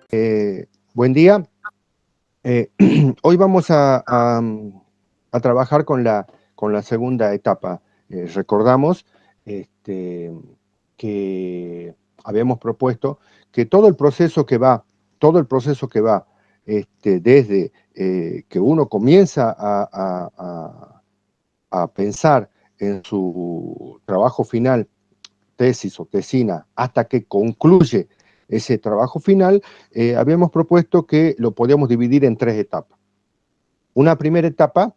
Buen día. Eh, Hoy vamos a trabajar con la segunda etapa. Recordamos este, que habíamos propuesto que todo el proceso que va desde que uno comienza a pensar en su trabajo final, tesis o tesina, hasta que concluye ese trabajo final, habíamos propuesto que lo podíamos dividir en tres etapas. Una primera etapa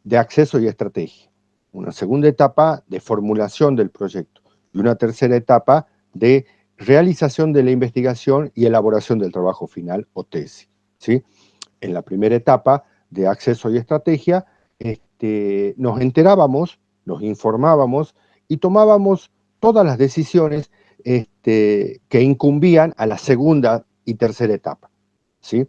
de acceso y estrategia, una segunda etapa de formulación del proyecto y una tercera etapa de realización de la investigación y elaboración del trabajo final o tesis, ¿sí? En la primera etapa de acceso y estrategia, nos enterábamos, nos informábamos y tomábamos todas las decisiones que incumbían a la segunda y tercera etapa, ¿sí?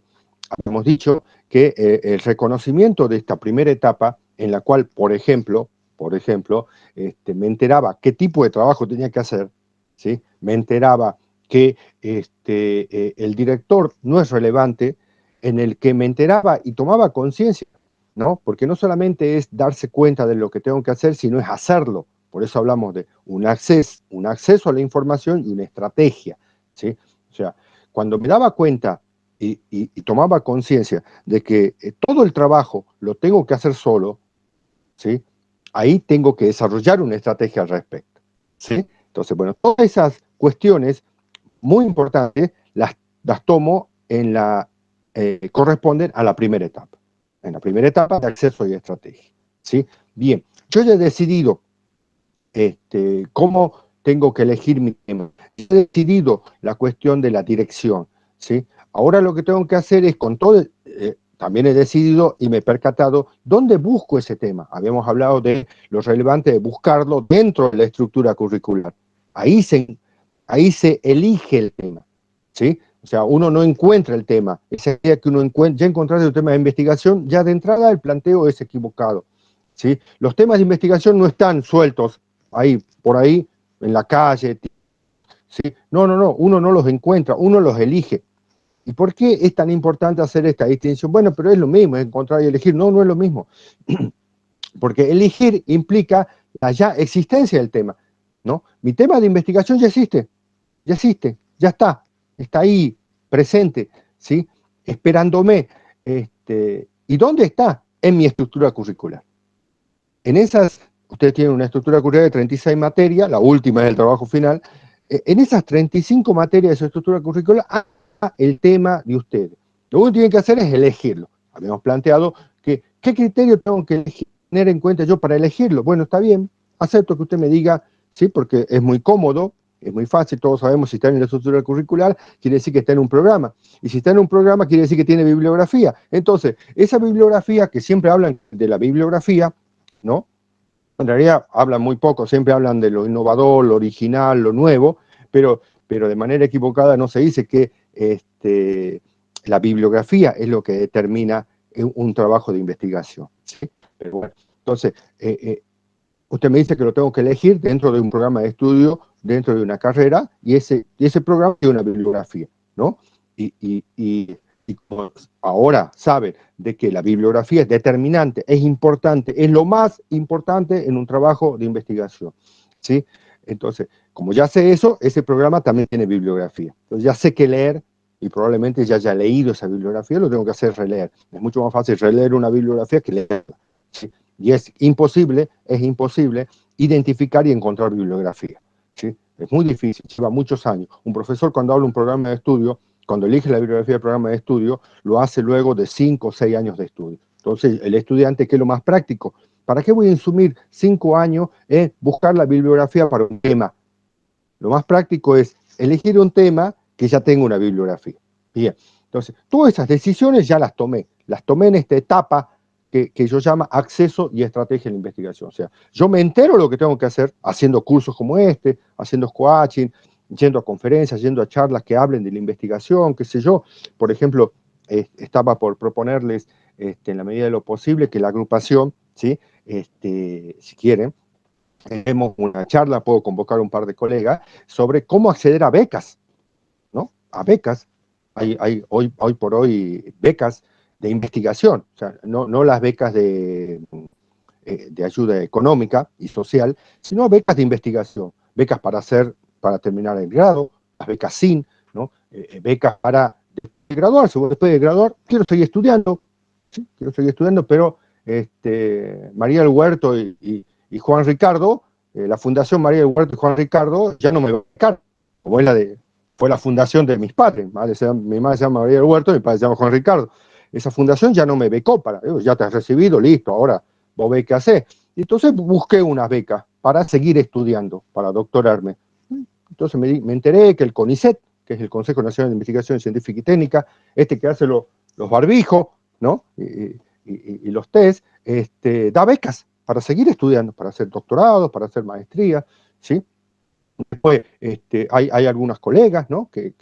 Habíamos dicho que el reconocimiento de esta primera etapa, en la cual, por ejemplo, me enteraba qué tipo de trabajo tenía que hacer, ¿sí? Me enteraba que el director no es relevante, en el que me enteraba y tomaba conciencia, ¿no? Porque no solamente es darse cuenta de lo que tengo que hacer, sino es hacerlo. Por eso hablamos de un acceso a la información y una estrategia, ¿sí? O sea, cuando me daba cuenta y tomaba conciencia de que todo el trabajo lo tengo que hacer solo, ¿sí? Ahí tengo que desarrollar una estrategia al respecto, ¿sí? Entonces, bueno, todas esas cuestiones muy importantes las tomo corresponden a la primera etapa. En la primera etapa de acceso y estrategia, ¿sí? Bien, yo ya he decidido cómo tengo que elegir mi tema. He decidido la cuestión de la dirección, ¿sí? Ahora lo que tengo que hacer es con todo, también he decidido y me he percatado dónde busco ese tema. Habíamos hablado de lo relevante de buscarlo dentro de la estructura curricular. Ahí se, ahí se elige el tema, ¿sí? O sea, uno no encuentra el tema. Esa idea que uno encuentra, ya encontraste un tema de investigación, ya de entrada el planteo es equivocado, ¿sí? Los temas de investigación no están sueltos ahí, por ahí, en la calle, ¿sí? No, no, no, uno no los encuentra, uno los elige. ¿Y por qué es tan importante hacer esta distinción? Bueno, pero es lo mismo, es encontrar y elegir. No, no es lo mismo. Porque elegir implica la ya existencia del tema, ¿no? Mi tema de investigación ya existe, ya está ahí, presente, ¿sí? Esperándome. ¿Y dónde está? En mi estructura curricular. En esas, ustedes tienen una estructura curricular de 36 materias, la última es el trabajo final. En esas 35 materias de su estructura curricular, el tema de ustedes. Lo único que tienen que hacer es elegirlo. Habíamos planteado que, ¿qué criterio tengo que tener en cuenta yo para elegirlo? Bueno, está bien, acepto que usted me diga, sí, porque es muy cómodo, es muy fácil, todos sabemos si está en la estructura curricular, quiere decir que está en un programa. Y si está en un programa, quiere decir que tiene bibliografía. Entonces, esa bibliografía, que siempre hablan de la bibliografía, ¿no? En realidad hablan muy poco, siempre hablan de lo innovador, lo original, lo nuevo, pero de manera equivocada no se dice que la bibliografía es lo que determina un trabajo de investigación, ¿sí? Pero bueno, entonces, usted me dice que lo tengo que elegir dentro de un programa de estudio, dentro de una carrera, y ese programa tiene una bibliografía, ¿no? Y como ahora saben de que la bibliografía es determinante, es importante, es lo más importante en un trabajo de investigación, ¿sí? Entonces, como ya sé eso, ese programa también tiene bibliografía. Entonces ya sé qué leer y probablemente ya haya leído esa bibliografía, lo tengo que hacer releer. Es mucho más fácil releer una bibliografía que leerla, ¿sí? Y es imposible identificar y encontrar bibliografía, ¿sí? Es muy difícil, lleva muchos años. Un profesor cuando habla un programa de estudio, cuando elige la bibliografía del programa de estudio, lo hace luego de 5 o 6 años de estudio. Entonces, el estudiante, ¿qué es lo más práctico? ¿Para qué voy a insumir 5 años en buscar la bibliografía para un tema? Lo más práctico es elegir un tema que ya tenga una bibliografía. Bien, entonces, todas esas decisiones ya las tomé en esta etapa que yo llamo acceso y estrategia en la investigación. O sea, yo me entero lo que tengo que hacer haciendo cursos como este, haciendo coaching, yendo a conferencias, yendo a charlas que hablen de la investigación, qué sé yo. Por ejemplo, estaba por proponerles, en la medida de lo posible, que la agrupación, ¿sí? Si quieren, tenemos una charla, puedo convocar un par de colegas, sobre cómo acceder a becas, ¿no? A becas. hoy por hoy becas de investigación, o sea, no las becas de ayuda económica y social, sino becas de investigación, becas para terminar el grado, las becas SIN, ¿no? Becas para graduarse, o después de graduar, quiero seguir estudiando, ¿sí? Quiero seguir estudiando, pero María del Huerto y Juan Ricardo, la Fundación María del Huerto y Juan Ricardo, ya no me va a becar, como fue la fundación de mis padres, mi madre se llama María del Huerto, mi padre se llama Juan Ricardo. Esa fundación ya no me becó ya te has recibido, listo, ahora vos ves qué hacer. Entonces busqué unas becas para seguir estudiando, para doctorarme. Entonces me enteré que el CONICET, que es el Consejo Nacional de Investigación Científica y Técnica, que hace los barbijos, ¿no? Y los test, da becas para seguir estudiando, para hacer doctorados, para hacer maestrías, ¿sí? Después hay algunas colegas, ¿no? que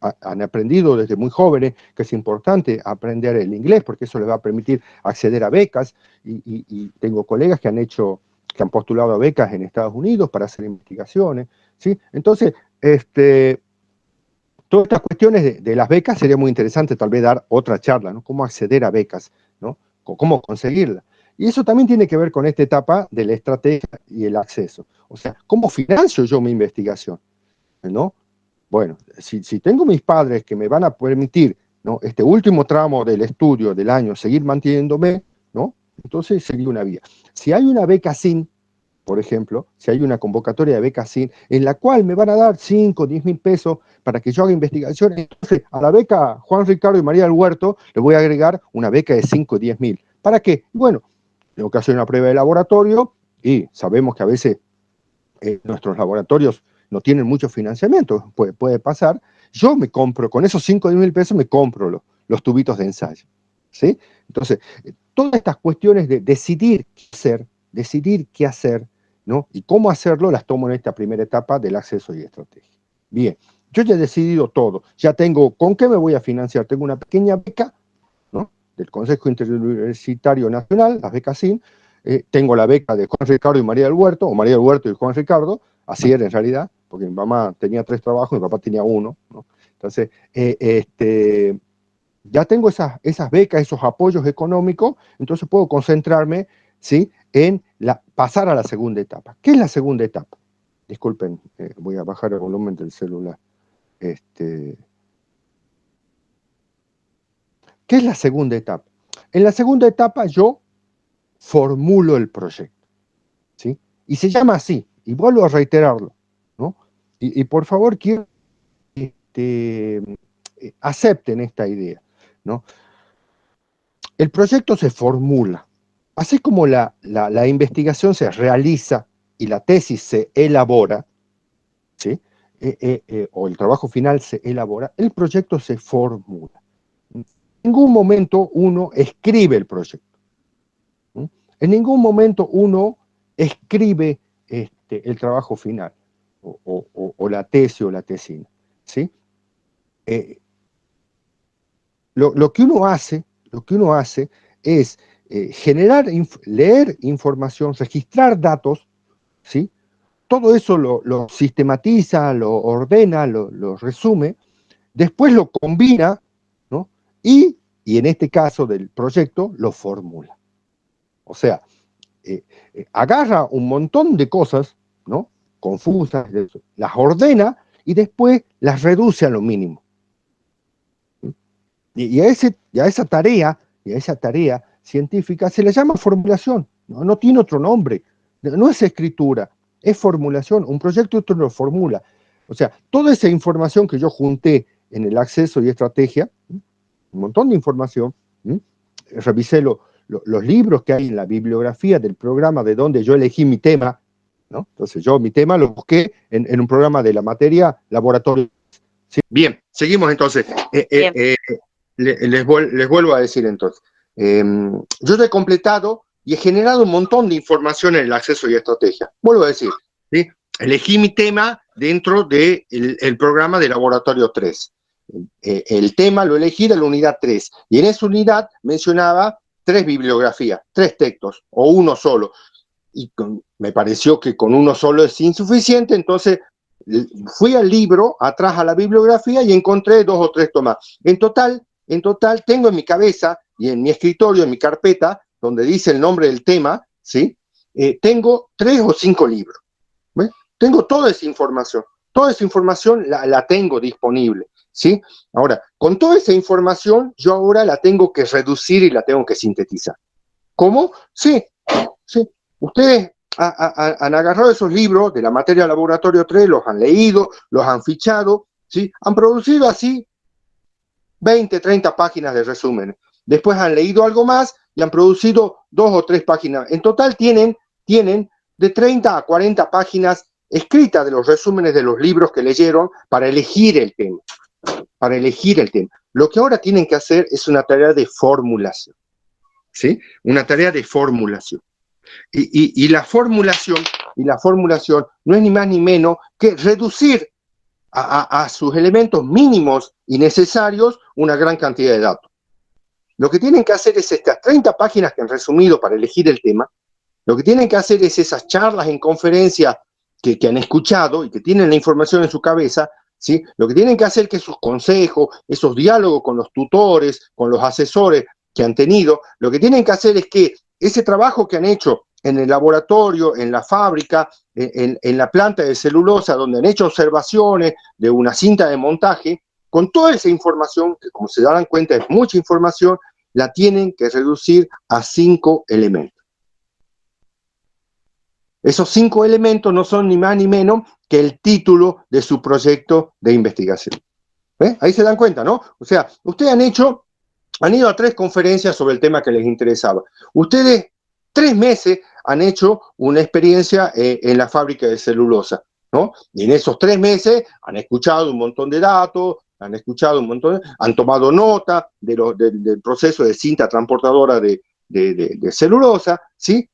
han aprendido desde muy jóvenes que es importante aprender el inglés porque eso les va a permitir acceder a becas y tengo colegas que han postulado a becas en Estados Unidos para hacer investigaciones, ¿sí? Entonces, todas estas cuestiones de las becas sería muy interesante tal vez dar otra charla, ¿no? Cómo acceder a becas, ¿no? Cómo conseguirlas. Y eso también tiene que ver con esta etapa de la estrategia y el acceso. O sea, ¿cómo financio yo mi investigación? ¿No? Bueno, si tengo mis padres que me van a permitir, ¿no? Este último tramo del estudio del año seguir manteniéndome, ¿no? Entonces sería una vía. Si hay una beca SIN, por ejemplo, si hay una convocatoria de beca SIN, en la cual me van a dar 5, 10 mil pesos para que yo haga investigación, entonces a la beca Juan Ricardo y María del Huerto le voy a agregar una beca de 5 o 10 mil. ¿Para qué? Bueno, tengo que hacer una prueba de laboratorio y sabemos que a veces nuestros laboratorios no tienen mucho financiamiento, puede pasar. Yo me compro, con esos 5 o 10 mil pesos me compro los tubitos de ensayo, ¿sí? Entonces, todas estas cuestiones de decidir qué hacer, ¿no? Y cómo hacerlo, las tomo en esta primera etapa del acceso y estrategia. Bien, yo ya he decidido todo, ya tengo con qué me voy a financiar, tengo una pequeña beca, ¿no? Del Consejo Interuniversitario Nacional, las becas SIN, tengo la beca de Juan Ricardo y María del Huerto, o María del Huerto y Juan Ricardo, así era en realidad, porque mi mamá tenía 3 trabajos, mi papá tenía 1, ¿no? Entonces, ya tengo esas becas, esos apoyos económicos, entonces puedo concentrarme, ¿sí? En pasar a la segunda etapa. ¿Qué es la segunda etapa? Disculpen, voy a bajar el volumen del celular. ¿Qué es la segunda etapa? En la segunda etapa yo formulo el proyecto, ¿sí? Y se llama así, y vuelvo a reiterarlo, ¿no? Y por favor, quiero acepten esta idea, ¿no? El proyecto se formula, así como la investigación se realiza y la tesis se elabora, ¿sí? O el trabajo final se elabora, el proyecto se formula. En ningún momento uno escribe el proyecto. En ningún momento uno escribe el trabajo final, o la tesis o la tesina, ¿sí? Lo que uno hace es leer información, registrar datos, ¿sí? Todo eso lo sistematiza, lo ordena, lo resume, después lo combina, ¿no? Y en este caso del proyecto, lo formula. O sea, agarra un montón de cosas, ¿no? Confusas, las ordena y después las reduce a lo mínimo. Y a esa tarea científica se le llama formulación, no tiene otro nombre, no es escritura, es formulación, un proyecto otro lo formula. O sea, toda esa información que yo junté en el acceso y estrategia, un montón de información, revisé los libros que hay en la bibliografía del programa de donde yo elegí mi tema, ¿no? Entonces yo mi tema lo busqué en un programa de la materia laboratorio. ¿Sí? Bien, seguimos entonces. Bien. Les vuelvo a decir entonces, yo ya he completado y he generado un montón de información en el acceso y estrategia. Vuelvo a decir, ¿sí? Elegí mi tema dentro del programa de laboratorio 3. El tema lo elegí de la unidad 3 y en esa unidad mencionaba 3 bibliografías, 3 textos o uno solo. Y me pareció que con uno solo es insuficiente, entonces fui al libro, atrás a la bibliografía, y encontré 2 o 3 tomas. En total tengo en mi cabeza y en mi escritorio, en mi carpeta, donde dice el nombre del tema, ¿sí? Tengo 3 o 5 libros. ¿Ves? Tengo toda esa información la tengo disponible, ¿sí? Ahora, con toda esa información, yo ahora la tengo que reducir y la tengo que sintetizar. ¿Cómo? Sí. Ustedes han agarrado esos libros de la materia laboratorio 3, los han leído, los han fichado, ¿sí? Han producido así 20, 30 páginas de resúmenes. Después han leído algo más y han producido 2 o 3 páginas. En total tienen de 30 a 40 páginas escritas de los resúmenes de los libros que leyeron para elegir el tema. Lo que ahora tienen que hacer es una tarea de formulación, ¿sí? Una tarea de formulación. Y la formulación no es ni más ni menos que reducir a sus elementos mínimos y necesarios una gran cantidad de datos. Lo que tienen que hacer es estas 30 páginas que han resumido para elegir el tema, lo que tienen que hacer es esas charlas en conferencia que han escuchado y que tienen la información en su cabeza, ¿sí? Lo que tienen que hacer es que esos consejos, esos diálogos con los tutores, con los asesores que han tenido, lo que tienen que hacer es que ese trabajo que han hecho en el laboratorio, en la fábrica, en la planta de celulosa, donde han hecho observaciones de una cinta de montaje, con toda esa información, que como se darán cuenta es mucha información, la tienen que reducir a 5 elementos. Esos 5 elementos no son ni más ni menos que el título de su proyecto de investigación. ¿Ves? Ahí se dan cuenta, ¿no? O sea, ustedes han ido a 3 conferencias sobre el tema que les interesaba. Ustedes 3 meses han hecho una experiencia en la fábrica de celulosa, ¿no? Y en esos 3 meses han escuchado un montón de datos, han tomado nota del proceso de cinta transportadora de celulosa, ¿sí?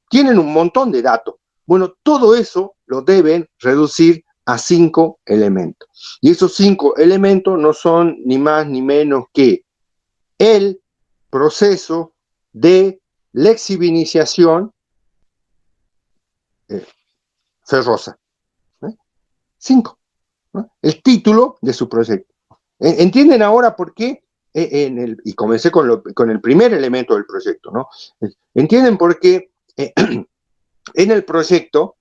Tienen un montón de datos. Bueno, todo eso lo deben reducir a 5 elementos. Y esos 5 elementos no son ni más ni menos que el proceso de lexivinización ferrosa. 5. El título de su proyecto. ¿Entienden ahora por qué? Y comencé con el primer elemento del proyecto, ¿no? ¿Entienden por qué en el proyecto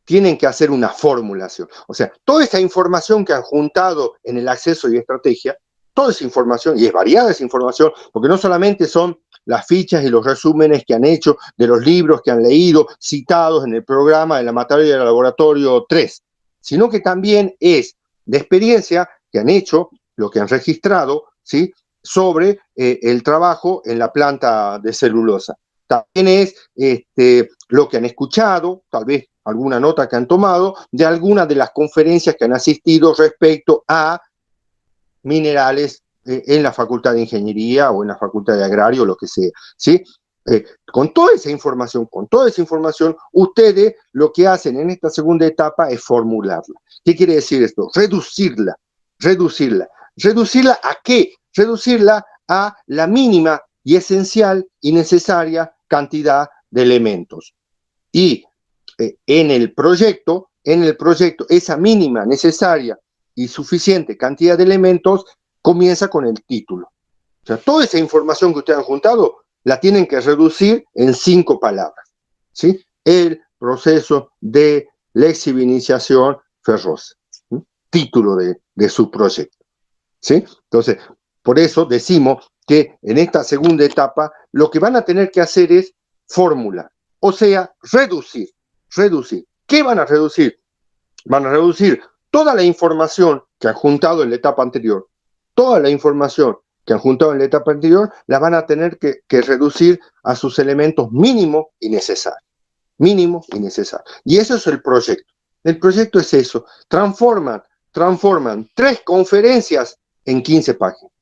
tienen que hacer una formulación? O sea, toda esa información que han juntado en el acceso y estrategia, toda esa información, y es variada esa información, porque no solamente son las fichas y los resúmenes que han hecho de los libros que han leído, citados en el programa de la materia de laboratorio 3, sino que también es de experiencia que han hecho, lo que han registrado, ¿sí?, sobre el trabajo en la planta de celulosa. También es lo que han escuchado, tal vez alguna nota que han tomado, de algunas de las conferencias que han asistido respecto a minerales en la Facultad de Ingeniería o en la Facultad de Agrario, o lo que sea, ¿sí? Con toda esa información, ustedes lo que hacen en esta segunda etapa es formularla. ¿Qué quiere decir esto? Reducirla. ¿Reducirla a qué? Reducirla a la mínima y esencial y necesaria cantidad de elementos. Y en el proyecto, esa mínima, necesaria y suficiente cantidad de elementos comienza con el título. O sea, toda esa información que ustedes han juntado la tienen que reducir en 5 palabras, ¿sí? El proceso de lexivinización ferrosa, ¿sí? Título de su proyecto, ¿sí? Entonces, por eso decimos que en esta segunda etapa lo que van a tener que hacer es formular, o sea, reducir. ¿Qué van a reducir? Van a reducir toda la información que han juntado en la etapa anterior. Toda la información que han juntado en la etapa anterior la van a tener que reducir a sus elementos mínimos y necesarios. Y eso es el proyecto. El proyecto es eso. Transforman 3 conferencias en 15 páginas.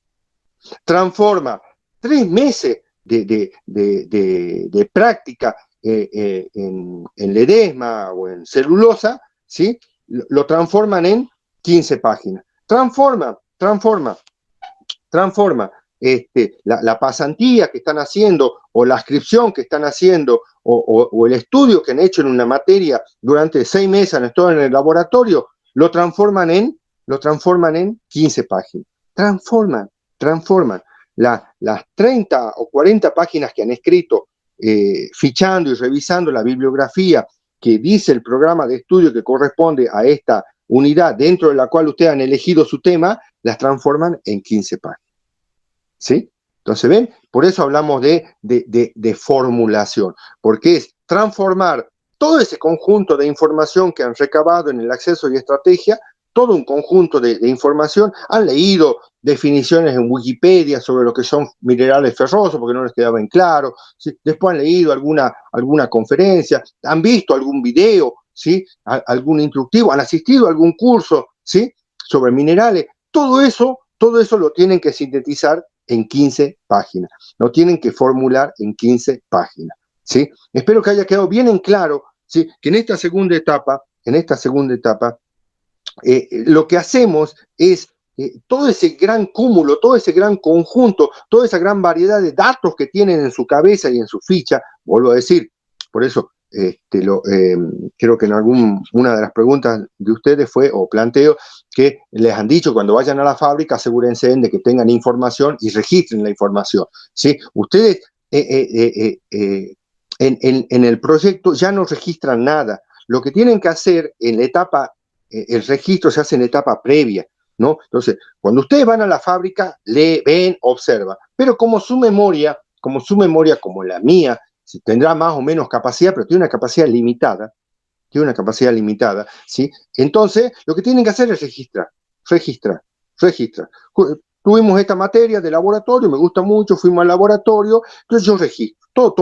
Transforma 3 meses de práctica en Ledesma o en celulosa, ¿sí? Lo transforman en 15 páginas. Transforma la pasantía que están haciendo, o la inscripción que están haciendo, o el estudio que han hecho en una materia durante 6 meses, han estado en el laboratorio, lo transforman en 15 páginas. Transforman las 30 o 40 páginas que han escrito fichando y revisando la bibliografía que dice el programa de estudio que corresponde a esta unidad dentro de la cual ustedes han elegido su tema, las transforman en 15 páginas. ¿Sí? Entonces, ¿ven? Por eso hablamos de formulación, porque es transformar todo ese conjunto de información que han recabado en el acceso y estrategia, todo un conjunto de información, han leído definiciones en Wikipedia sobre lo que son minerales ferrosos, porque no les quedaba en claro, ¿sí? Después han leído alguna conferencia, han visto algún video, ¿sí? Algún instructivo, han asistido a algún curso, ¿sí? Sobre minerales, todo eso lo tienen que sintetizar en 15 páginas, lo tienen que formular en 15 páginas, ¿sí? Espero que haya quedado bien en claro, ¿sí? Que en esta segunda etapa, lo que hacemos es todo ese gran cúmulo, todo ese gran conjunto, toda esa gran variedad de datos que tienen en su cabeza y en su ficha, vuelvo a decir, por eso creo que en una de las preguntas de ustedes fue, o planteo, que les han dicho cuando vayan a la fábrica, asegúrense de que tengan información y registren la información, ¿sí? Ustedes en el proyecto ya no registran nada. Lo que tienen que hacer en la etapa, el registro se hace en la etapa previa, ¿no? Entonces, cuando ustedes van a la fábrica, ven, observan, pero como su memoria, como la mía, tendrá más o menos capacidad, pero tiene una capacidad limitada, ¿sí? Entonces, lo que tienen que hacer es registrar. Tuvimos esta materia de laboratorio, me gusta mucho, fuimos al laboratorio, entonces yo registro, todo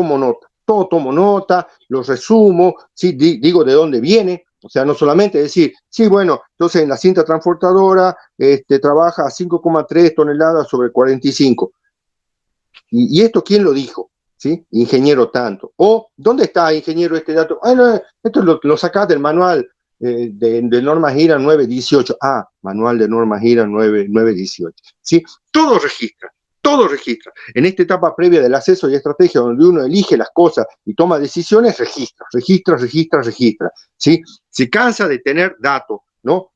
tomo nota, lo resumo, ¿sí? Digo de dónde viene, o sea, no solamente decir, sí, bueno, entonces en la cinta transportadora trabaja a 5,3 toneladas sobre 45. ¿Y esto quién lo dijo? ¿Sí? Ingeniero tanto. O, ¿dónde está, ingeniero, este dato? Ah, no, esto lo sacás del manual de normas IRA 918. Ah, manual de normas IRA 918. ¿Sí? Todo registra. En esta etapa previa del acceso y estrategia, donde uno elige las cosas y toma decisiones, registra. ¿Sí? Se cansa de tener datos, ¿no?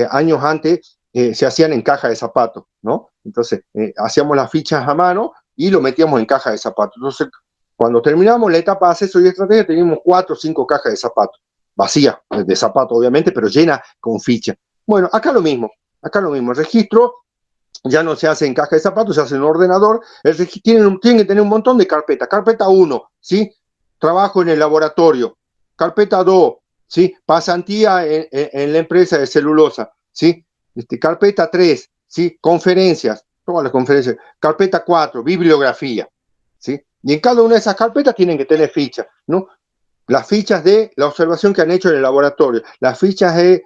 Años antes se hacían en caja de zapatos, ¿no? Entonces, hacíamos las fichas a mano y lo metíamos en caja de zapatos. Entonces, cuando terminamos la etapa de acceso y estrategia, teníamos 4 o 5 cajas de zapatos, vacías de zapatos, obviamente, pero llenas con fichas. Bueno, acá lo mismo. El registro ya no se hace en caja de zapatos, se hace en un ordenador. Tienen que tener un montón de carpetas. Carpeta 1, ¿sí? Trabajo en el laboratorio. Carpeta 2, ¿sí? Pasantía en la empresa de celulosa, ¿sí? Carpeta 3, ¿sí? Conferencias, todas las conferencias. Carpeta 4, bibliografía, ¿sí? Y en cada una de esas carpetas tienen que tener fichas, ¿no? Las fichas de la observación que han hecho en el laboratorio, las fichas de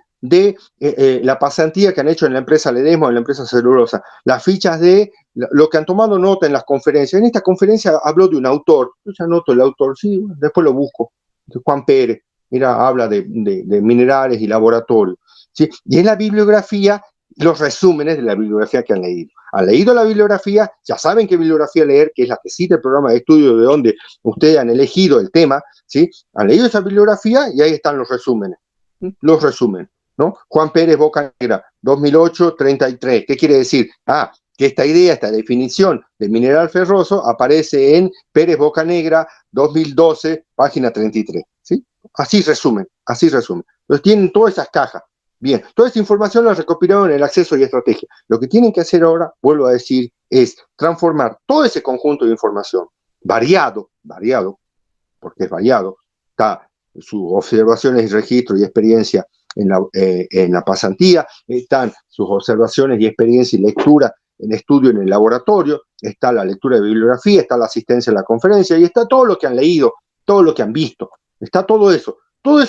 la pasantía que han hecho en la empresa Ledesma o en la empresa Celulosa, las fichas de lo que han tomado nota en las conferencias. En esta conferencia habló de un autor, yo ya anoto el autor, sí, después lo busco, Juan Pérez, mira, habla de minerales y laboratorio, ¿sí? Y en la bibliografía, los resúmenes de la bibliografía que han leído. Han leído la bibliografía, ya saben qué bibliografía leer, que es la que cita el programa de estudio de donde ustedes han elegido el tema, ¿sí? Han leído esa bibliografía y ahí están los resúmenes, ¿no? Juan Pérez Bocanegra, 2008, 33. ¿Qué quiere decir? Que esta idea, esta definición de mineral ferroso aparece en Pérez Bocanegra, 2012, página 33. ¿Sí? Así resumen. Entonces tienen todas esas cajas. Bien, toda esta información la recopilaron en el acceso y estrategia. Lo que tienen que hacer ahora, vuelvo a decir, es transformar todo ese conjunto de información, variado, porque es variado, está sus observaciones y registro y experiencia en la pasantía, están sus observaciones y experiencia y lectura en estudio en el laboratorio, está la lectura de bibliografía, está la asistencia a la conferencia y está todo lo que han leído, todo lo que han visto, está todo eso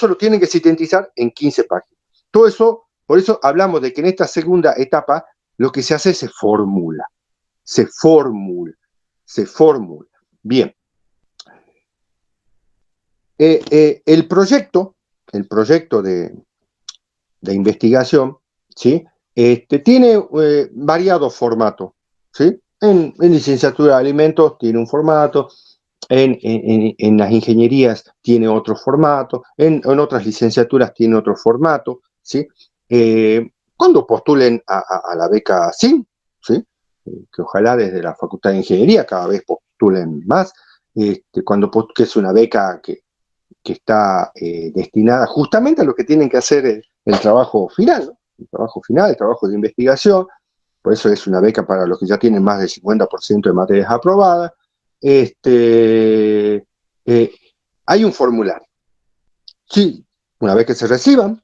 lo tienen que sintetizar en 15 páginas. Todo eso, por eso hablamos de que en esta segunda etapa lo que se hace se formula. Bien. El proyecto de investigación, ¿sí? Tiene variados formatos, ¿sí? En licenciatura de alimentos tiene un formato, en las ingenierías tiene otro formato, en otras licenciaturas tiene otro formato, ¿sí? Cuando postulen a la beca SIM, ¿sí? Que ojalá desde la Facultad de Ingeniería cada vez postulen más, que es una beca que está destinada justamente a los que tienen que hacer el trabajo final, ¿no? El trabajo final, el trabajo de investigación. Por eso es una beca para los que ya tienen más del 50% de materias aprobadas. Eh, Hay un formulario. Sí, una vez que se reciban,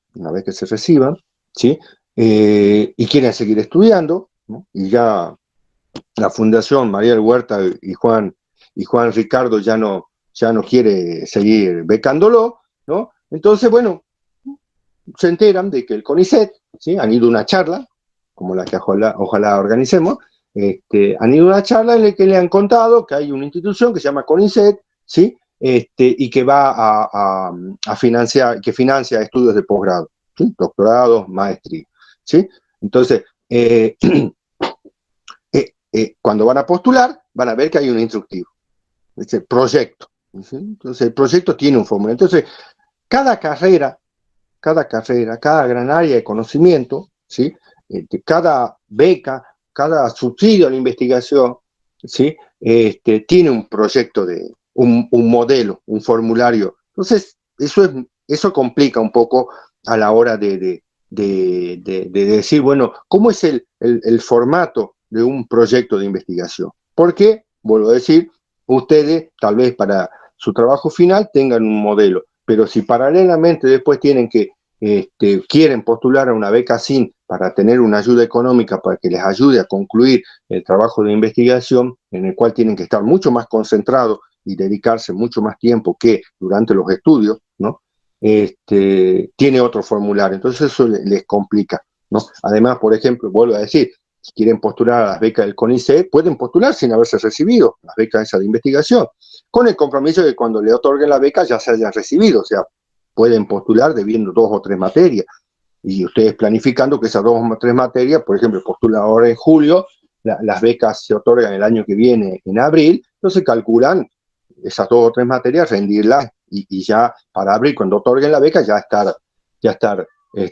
¿sí? Y quieren seguir estudiando, ¿no? Y ya la Fundación María del Huerta y Juan Ricardo ya no quiere seguir becándolo, ¿no? Entonces, bueno, se enteran de que el CONICET, ¿sí? Han ido a una charla, como la que ojalá organicemos, han ido a una charla en la que le han contado que hay una institución que se llama CONICET, ¿sí? Y que va a financiar, que financia estudios de posgrado, ¿sí? Doctorados, maestría, ¿sí? Entonces, cuando van a postular, van a ver que hay un instructivo, es el proyecto, ¿sí? Entonces, el proyecto tiene un formulario. Entonces, cada carrera, cada gran área de conocimiento, ¿sí? Cada beca, cada subsidio a la investigación, ¿sí? Tiene un proyecto un modelo, un formulario. Entonces, eso complica un poco a la hora de decir, bueno, ¿cómo es el formato de un proyecto de investigación? Porque, vuelvo a decir, ustedes tal vez para su trabajo final tengan un modelo, pero si paralelamente después quieren postular a una beca SIN para tener una ayuda económica para que les ayude a concluir el trabajo de investigación, en el cual tienen que estar mucho más concentrados y dedicarse mucho más tiempo que durante los estudios, ¿no? Tiene otro formulario, entonces eso les complica, ¿no? Además, por ejemplo, vuelvo a decir, si quieren postular a las becas del CONICET, pueden postular sin haberse recibido, las becas esas de investigación, con el compromiso de que cuando le otorguen la beca ya se hayan recibido, o sea, pueden postular debiendo 2 o 3 materias, y ustedes planificando que esas 2 o 3 materias, por ejemplo, postulan ahora en julio, las becas se otorgan el año que viene en abril, entonces calculan esas 2 o 3 materias, rendirlas, y ya para abril, cuando otorguen la beca, ya estar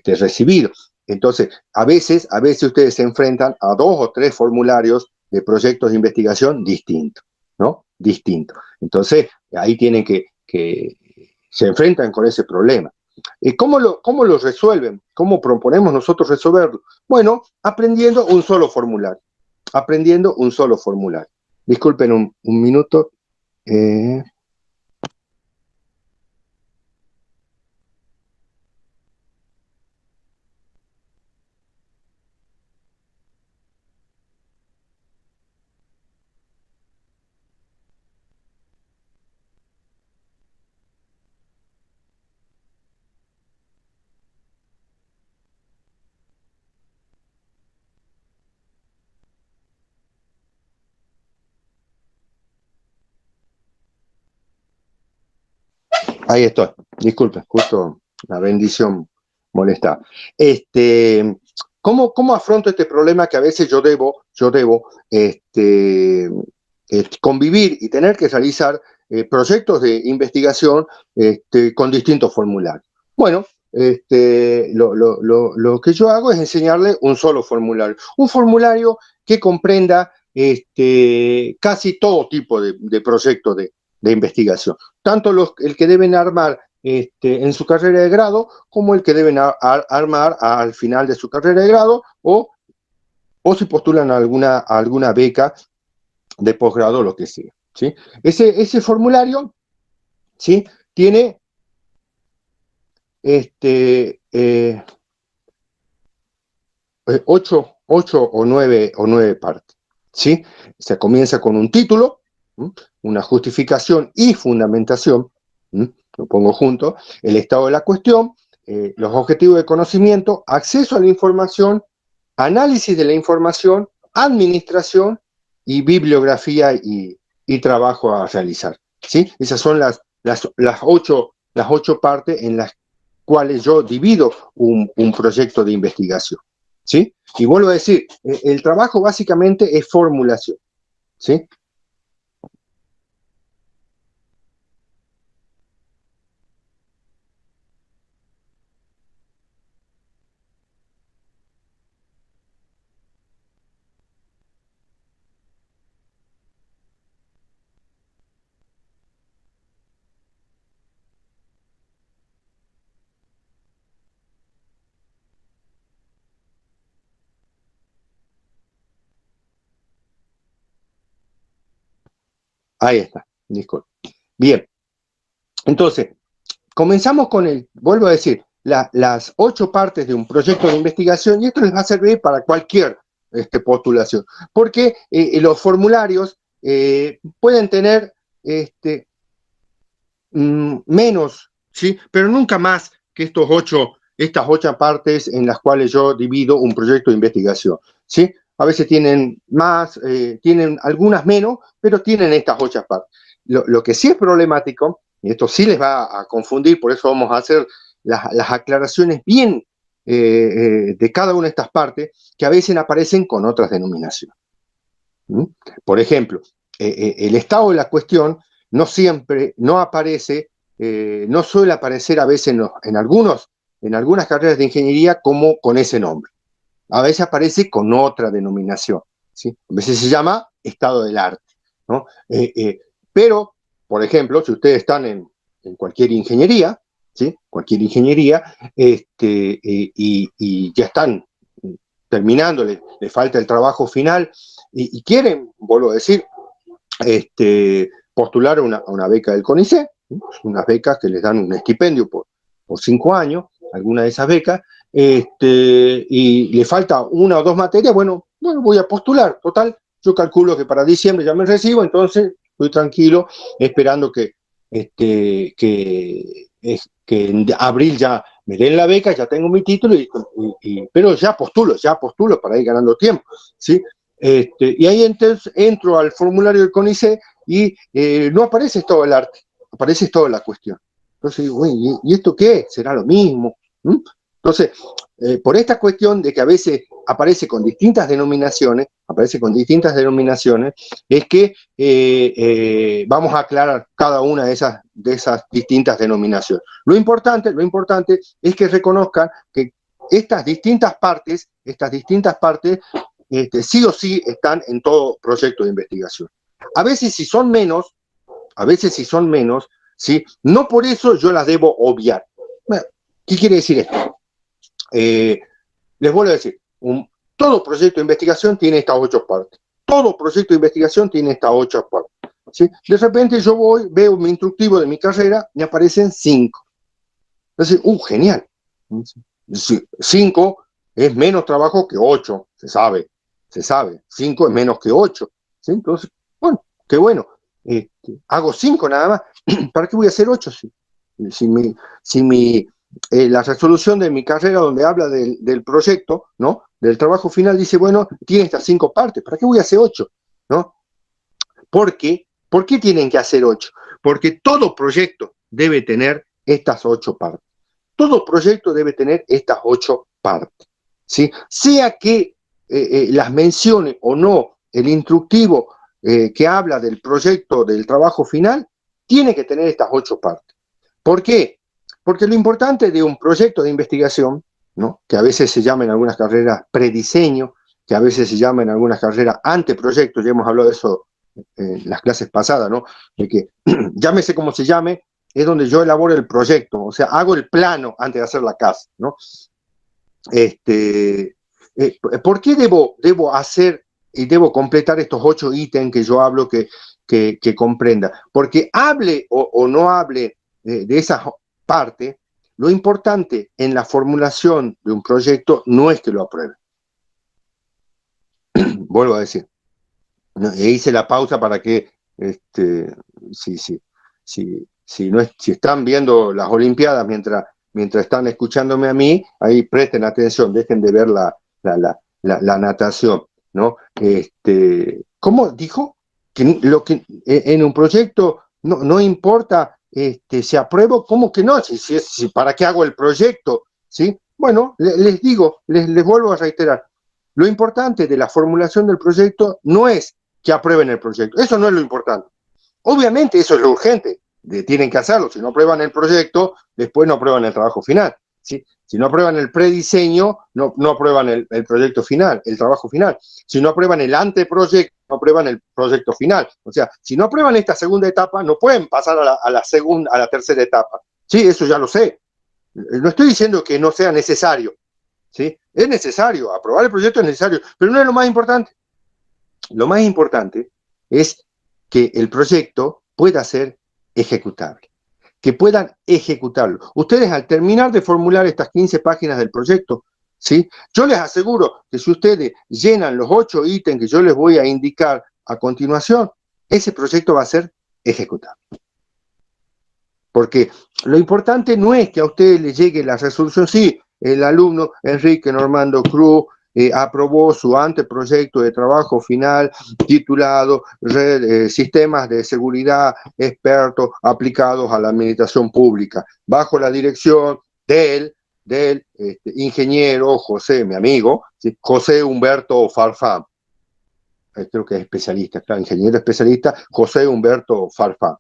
recibido. Entonces, a veces ustedes se enfrentan a 2 o 3 formularios de proyectos de investigación distintos, ¿no? Distintos. Entonces, ahí tienen que se enfrentan con ese problema. ¿Cómo lo resuelven? ¿Cómo proponemos nosotros resolverlo? Bueno, aprendiendo un solo formulario. Aprendiendo un solo formulario. Disculpen un minuto. Ahí estoy. Disculpen, justo la bendición molesta. ¿Cómo afronto este problema que a veces yo debo convivir y tener que realizar proyectos de investigación con distintos formularios? Bueno, lo que yo hago es enseñarle un solo formulario. Un formulario que comprenda casi todo tipo de proyectos de investigación. Tanto el que deben armar en su carrera de grado, como el que deben armar al final de su carrera de grado, o si postulan a alguna beca de posgrado, lo que sea, ¿sí? Ese formulario, ¿sí? Tiene 8 o 9 partes, ¿sí? Se comienza con un título, ¿sí? Una justificación y fundamentación, ¿sí? Lo pongo junto, el estado de la cuestión, los objetivos de conocimiento, acceso a la información, análisis de la información, administración y bibliografía y trabajo a realizar, ¿sí? Esas son las 8 partes en las cuales yo divido un proyecto de investigación, ¿sí? Y vuelvo a decir, el trabajo básicamente es formulación, ¿sí? Ahí está, disculpe. Bien, entonces, comenzamos con vuelvo a decir, las 8 partes de un proyecto de investigación, y esto les va a servir para cualquier postulación, porque los formularios pueden tener menos, ¿sí? Pero nunca más que estas 8 partes en las cuales yo divido un proyecto de investigación, ¿sí? A veces tienen más, tienen algunas menos, pero tienen estas 8 partes. Lo que sí es problemático, y esto sí les va a confundir, por eso vamos a hacer las aclaraciones bien de cada una de estas partes, que a veces aparecen con otras denominaciones. ¿Mm? Por ejemplo, el estado de la cuestión no siempre, no aparece, no suele aparecer a veces en algunas carreras de ingeniería como con ese nombre. A veces aparece con otra denominación, ¿sí? A veces se llama estado del arte, ¿no? Pero, por ejemplo, si ustedes están en cualquier ingeniería, ¿sí? Cualquier ingeniería, y ya están terminando, le falta el trabajo final, y quieren, vuelvo a decir, postular una beca del CONICET, unas becas que les dan un estipendio por 5 años, alguna de esas becas, y le falta 1 o 2 materias, bueno, voy a postular, total, yo calculo que para diciembre ya me recibo, entonces estoy tranquilo, esperando que en abril ya me den la beca, ya tengo mi título, pero ya postulo para ir ganando tiempo, ¿sí? Y ahí entonces entro al formulario del CONICET y no aparece todo el arte, aparece toda la cuestión. Entonces digo, ¿y esto qué? ¿Será lo mismo? ¿Mm? Entonces, por esta cuestión de que a veces aparece con distintas denominaciones, es que vamos a aclarar cada una de esas distintas denominaciones. Lo importante es que reconozcan que estas distintas partes sí o sí están en todo proyecto de investigación. A veces si son menos, ¿sí? No por eso yo las debo obviar. Bueno, ¿qué quiere decir esto? Les vuelvo a decir, todo proyecto de investigación tiene estas 8 partes. Todo proyecto de investigación tiene estas 8 partes. ¿Sí? De repente yo veo mi instructivo de mi carrera, me aparecen 5. Entonces, genial. 5 es menos trabajo que 8, se sabe. 5 es menos que 8. ¿Sí? Entonces, bueno, qué bueno. Hago 5 nada más. ¿Para qué voy a hacer 8? La resolución de mi carrera donde habla del proyecto, ¿no? Del trabajo final, dice, bueno, tiene estas 5 partes. ¿Para qué voy a hacer 8? ¿No? ¿Por qué tienen que hacer 8? Porque todo proyecto debe tener estas 8 partes. Todo proyecto debe tener estas 8 partes, ¿sí? Sea que las mencione o no el instructivo que habla del proyecto del trabajo final, tiene que tener estas 8 partes. ¿Por qué? Porque lo importante de un proyecto de investigación, ¿no? Que a veces se llama en algunas carreras prediseño, que a veces se llama en algunas carreras anteproyecto, ya hemos hablado de eso en las clases pasadas, ¿no? De que llámese como se llame, es donde yo elaboro el proyecto, o sea, hago el plano antes de hacer la casa, ¿no? ¿Por qué debo hacer y debo completar estos 8 ítems que yo hablo que comprenda? Porque hable o no hable de esa parte, lo importante en la formulación de un proyecto no es que lo apruebe. Vuelvo a decir, hice la pausa para que si están viendo las Olimpiadas mientras están escuchándome a mí, ahí presten atención, dejen de ver la natación, ¿no? ¿Cómo dijo? Que en un proyecto no importa si apruebo, ¿cómo que no? Si ¿para qué hago el proyecto? ¿Sí? Bueno, les digo, les vuelvo a reiterar, lo importante de la formulación del proyecto no es que aprueben el proyecto, eso no es lo importante. Obviamente eso es lo urgente, tienen que hacerlo. Si no aprueban el proyecto, después no aprueban el trabajo final. ¿Sí? Si no aprueban el prediseño, no aprueban el proyecto final, el trabajo final. Si no aprueban el anteproyecto, no aprueban el proyecto final. O sea, si no aprueban esta segunda etapa, no pueden pasar a la tercera etapa. Sí, eso ya lo sé. No estoy diciendo que no sea necesario. ¿Sí? Es necesario, aprobar el proyecto es necesario, pero no es lo más importante. Lo más importante es que el proyecto pueda ser ejecutable, que puedan ejecutarlo. Ustedes al terminar de formular estas 15 páginas del proyecto, ¿sí? Yo les aseguro que si ustedes llenan los 8 ítems que yo les voy a indicar a continuación, ese proyecto va a ser ejecutable. Porque lo importante no es que a ustedes les llegue la resolución, sí, el alumno Enrique Normando Cruz aprobó su anteproyecto de trabajo final titulado Sistemas de Seguridad Expertos aplicados a la administración pública, bajo la dirección del ingeniero José, mi amigo, ¿sí? José Humberto Farfán. Creo que es especialista, claro, ingeniero especialista, José Humberto Farfán.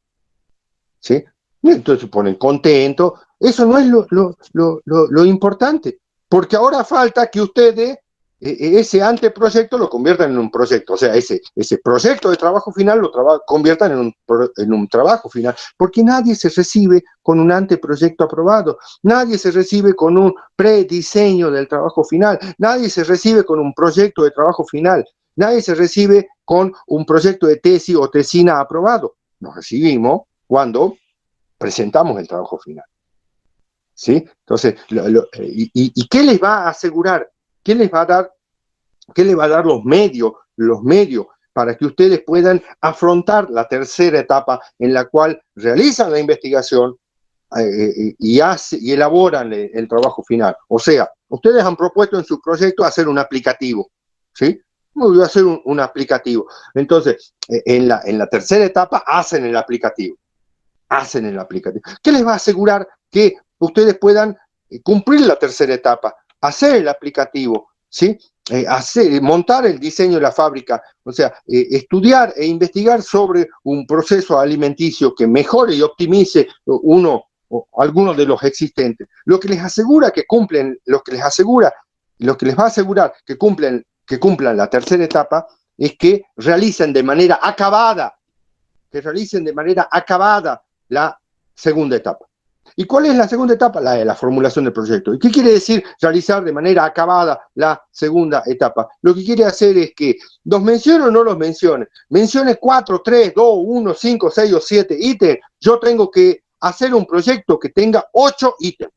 ¿Sí? Y entonces se ponen contentos. Eso no es lo importante, porque ahora falta que ustedes ese anteproyecto lo conviertan en un proyecto, o sea, ese proyecto de trabajo final lo conviertan en un trabajo final, porque nadie se recibe con un anteproyecto aprobado, nadie se recibe con un prediseño del trabajo final, nadie se recibe con un proyecto de trabajo final, nadie se recibe con un proyecto de tesis o tesina aprobado. Nos recibimos cuando presentamos el trabajo final. ¿Sí? Entonces, ¿y qué les va a asegurar? ¿Qué les va a dar? ¿Qué les va a dar los medios para que ustedes puedan afrontar la tercera etapa en la cual realizan la investigación y elaboran el trabajo final? O sea, ustedes han propuesto en su proyecto hacer un aplicativo, ¿sí? Voy a hacer un aplicativo. Entonces, en la tercera etapa hacen el aplicativo. ¿Qué les va a asegurar que ustedes puedan cumplir la tercera etapa? Hacer el aplicativo, ¿sí? Montar el diseño de la fábrica, o sea, estudiar e investigar sobre un proceso alimenticio que mejore y optimice uno o algunos de los existentes. Lo que les asegura que cumplen, lo que les va a asegurar que cumplan la tercera etapa es que realicen de manera acabada la segunda etapa. ¿Y cuál es la segunda etapa? La de la formulación del proyecto. ¿Y qué quiere decir realizar de manera acabada la segunda etapa? Lo que quiere hacer es que los mencione o no los mencione. Mencione 4, 3, 2, 1, 5, 6 o 7 ítems. Yo tengo que hacer un proyecto que tenga 8 ítems.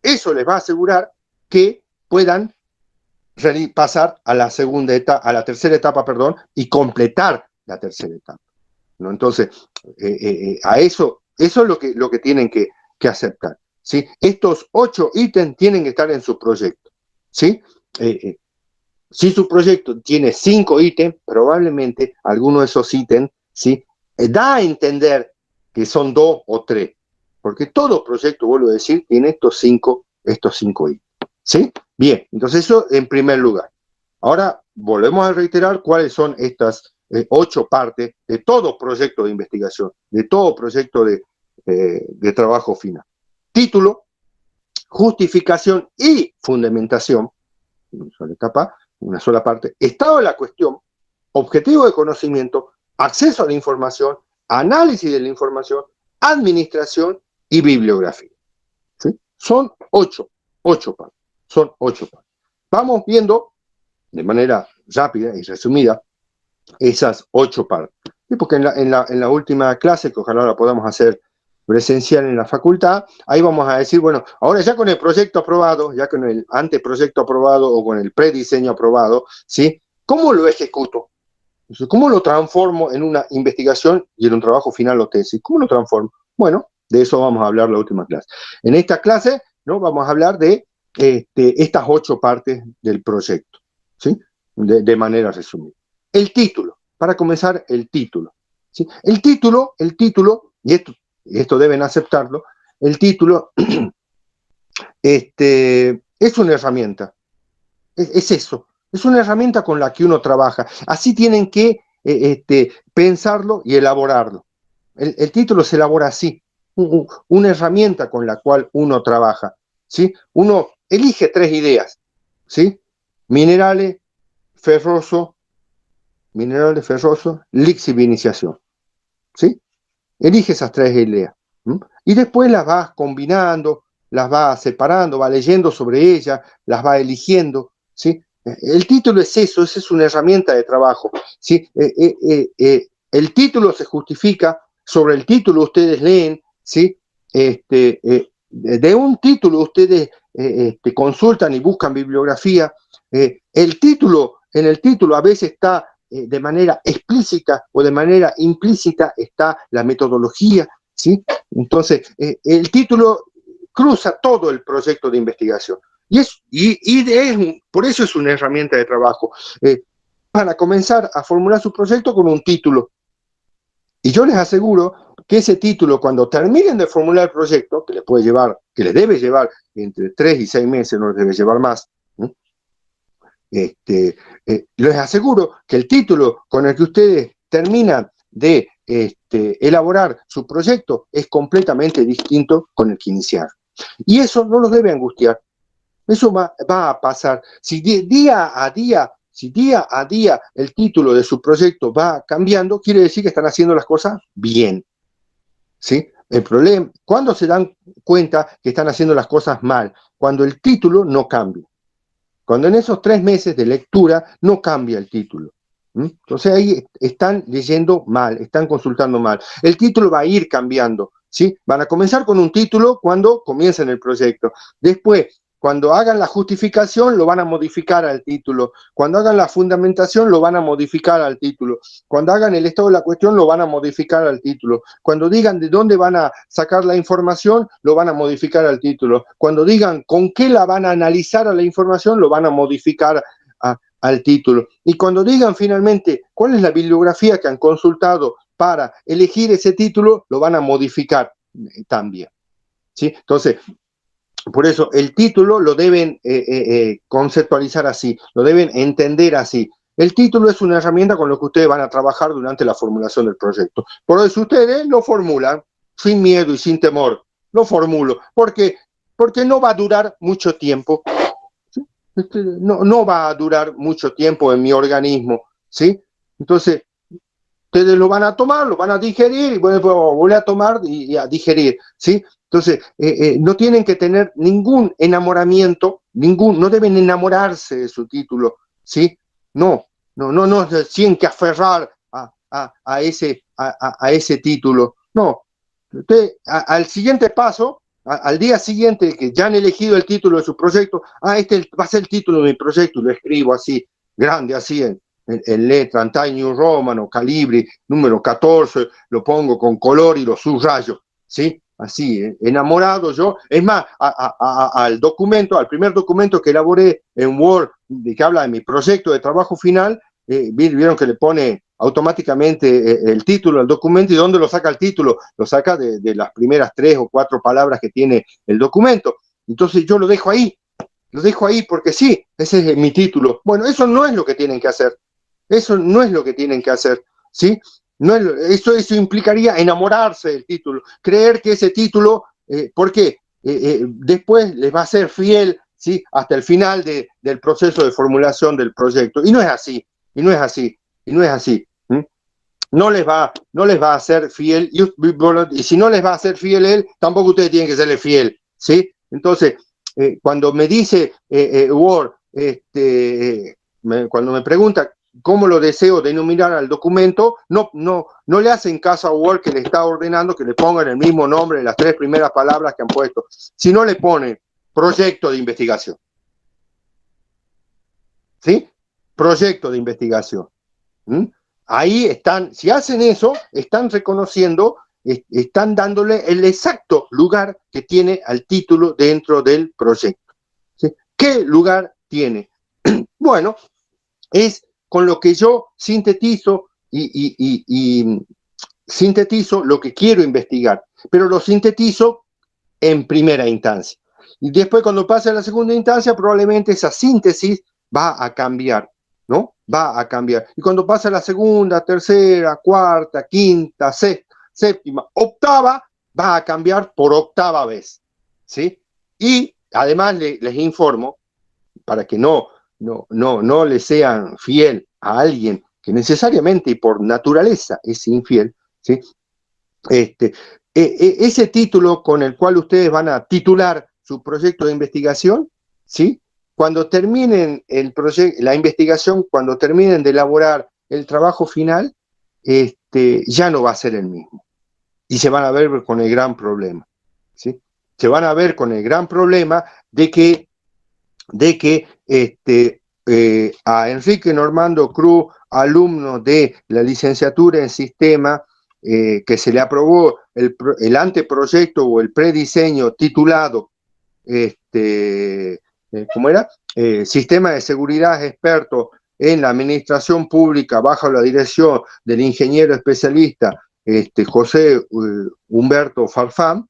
Eso les va a asegurar que puedan pasar a la tercera etapa, y completar la tercera etapa, ¿no? Entonces, a eso es lo que tienen que aceptar, ¿sí? Estos 8 ítems tienen que estar en su proyecto, ¿sí? Si su proyecto tiene 5 ítems, probablemente alguno de esos ítems, ¿sí? Da a entender que son 2 o 3, porque todo proyecto, vuelvo a decir, tiene estos 5 ítems, ¿sí? Bien, entonces eso en primer lugar. Ahora volvemos a reiterar cuáles son estas 8 partes de todo proyecto de investigación, de todo proyecto de trabajo final. Título, justificación y fundamentación, una sola etapa, una sola parte. Estado de la cuestión, objetivo de conocimiento, acceso a la información, análisis de la información, administración y bibliografía. ¿Sí? Son 8 partes. Son 8 partes. Vamos viendo de manera rápida y resumida esas 8 partes. ¿Sí? Porque en la última clase, que ojalá la podamos hacer presencial en la facultad, ahí vamos a decir, bueno, ahora ya con el proyecto aprobado, ya con el anteproyecto aprobado o con el prediseño aprobado, ¿sí? ¿Cómo lo ejecuto? ¿Cómo lo transformo en una investigación y en un trabajo final o tesis? ¿Cómo lo transformo? Bueno, de eso vamos a hablar la última clase. En esta clase, ¿no? Vamos a hablar de estas 8 partes del proyecto, ¿sí? De manera resumida. El título, para comenzar, el título, ¿sí? El título, y esto deben aceptarlo, el título es una herramienta, es eso, es una herramienta con la que uno trabaja. Así tienen que pensarlo y elaborarlo. El título se elabora así, una herramienta con la cual uno trabaja, ¿sí? Uno elige 3 ideas, ¿sí? Minerales, ferroso, lixiviación, ¿sí? Elige esas 3 ideas, ¿sí? Y después las vas combinando, las vas separando, vas leyendo sobre ellas, las vas eligiendo, ¿sí? El título es eso, es una herramienta de trabajo, ¿sí? el título se justifica, sobre el título ustedes leen, ¿sí? De un título ustedes consultan y buscan bibliografía. El título, en el título a veces está de manera explícita o de manera implícita está la metodología, ¿sí? Entonces, el título cruza todo el proyecto de investigación. Por eso es una herramienta de trabajo. Van a comenzar a formular su proyecto con un título. Y yo les aseguro que ese título, cuando terminen de formular el proyecto, que les debe llevar entre 3 y 6 meses, no les debe llevar más, les aseguro que el título con el que ustedes terminan de elaborar su proyecto es completamente distinto con el que iniciaron. Y eso no los debe angustiar. Eso va a pasar. Si día a día el título de su proyecto va cambiando, quiere decir que están haciendo las cosas bien, ¿sí? El problema, ¿cuándo se dan cuenta que están haciendo las cosas mal? Cuando el título no cambia. Cuando en esos 3 meses de lectura no cambia el título. Entonces ahí están leyendo mal, están consultando mal. El título va a ir cambiando, ¿sí? Van a comenzar con un título cuando comiencen el proyecto. Después, cuando hagan la justificación, lo van a modificar al título. Cuando hagan la fundamentación, lo van a modificar al título. Cuando hagan el estado de la cuestión, lo van a modificar al título. Cuando digan de dónde van a sacar la información, lo van a modificar al título. Cuando digan con qué la van a analizar a la información, lo van a modificar al título. Y cuando digan finalmente cuál es la bibliografía que han consultado para elegir ese título, lo van a modificar también, ¿sí? Entonces, por eso el título lo deben conceptualizar así, lo deben entender así. El título es una herramienta con la que ustedes van a trabajar durante la formulación del proyecto. Por eso ustedes lo formulan sin miedo y sin temor. Lo formulo. Porque no va a durar mucho tiempo. ¿Sí? No va a durar mucho tiempo en mi organismo, ¿sí? Entonces, ustedes lo van a tomar, lo van a digerir y bueno, vuelven a tomar y a digerir, ¿sí? Entonces, no tienen que tener ningún enamoramiento, no deben enamorarse de su título, ¿sí? No se tienen que aferrar a ese título. No, usted, al siguiente paso, al día siguiente que ya han elegido el título de su proyecto, este va a ser el título de mi proyecto, lo escribo así, grande, así en letra, en Times New Roman o Calibri, número 14, lo pongo con color y lo subrayo, ¿sí? Así, enamorado yo. Es más, al primer documento que elaboré en Word, que habla de mi proyecto de trabajo final, vieron que le pone automáticamente el título al documento. ¿Y dónde lo saca el título? Lo saca de las primeras 3 o 4 palabras que tiene el documento. Entonces yo lo dejo ahí porque sí, ese es mi título. Bueno, eso no es lo que tienen que hacer. Eso no es lo que tienen que hacer, ¿sí? No es, eso implicaría enamorarse del título, creer que ese título, ¿por qué? Después les va a ser fiel, ¿sí? Hasta el final del proceso de formulación del proyecto. Y no es así, y no es así, y no es así. No les va a ser fiel, y si no les va a ser fiel él, tampoco ustedes tienen que serle fiel, ¿sí? Entonces, cuando me dice Word, cuando me pregunta cómo lo deseo denominar al documento, no le hacen caso a Word que le está ordenando que le pongan el mismo nombre en las 3 primeras palabras que han puesto, sino le ponen proyecto de investigación. ¿Sí? Proyecto de investigación. Ahí están, si hacen eso, están reconociendo, están dándole el exacto lugar que tiene al título dentro del proyecto. ¿Sí? ¿Qué lugar tiene? Bueno, es con lo que yo sintetizo y sintetizo lo que quiero investigar, pero lo sintetizo en primera instancia. Y después, cuando pase a la segunda instancia, probablemente esa síntesis va a cambiar, ¿no? Va a cambiar. Y cuando pase a la segunda, tercera, cuarta, quinta, sexta, séptima, octava, va a cambiar por octava vez, ¿sí? Y además les informo, para que no le sean fiel a alguien que necesariamente y por naturaleza es infiel, ¿sí? Ese título con el cual ustedes van a titular su proyecto de investigación, ¿sí? Cuando terminen la investigación, cuando terminen de elaborar el trabajo final, ya no va a ser el mismo. Y se van a ver con el gran problema, ¿sí? Se van a ver con el gran problema de que a Enrique Normando Cruz, alumno de la licenciatura en sistema, que se le aprobó el anteproyecto o el prediseño titulado, ¿cómo era? Sistema de seguridad experto en la administración pública bajo la dirección del ingeniero especialista José Humberto Farfán,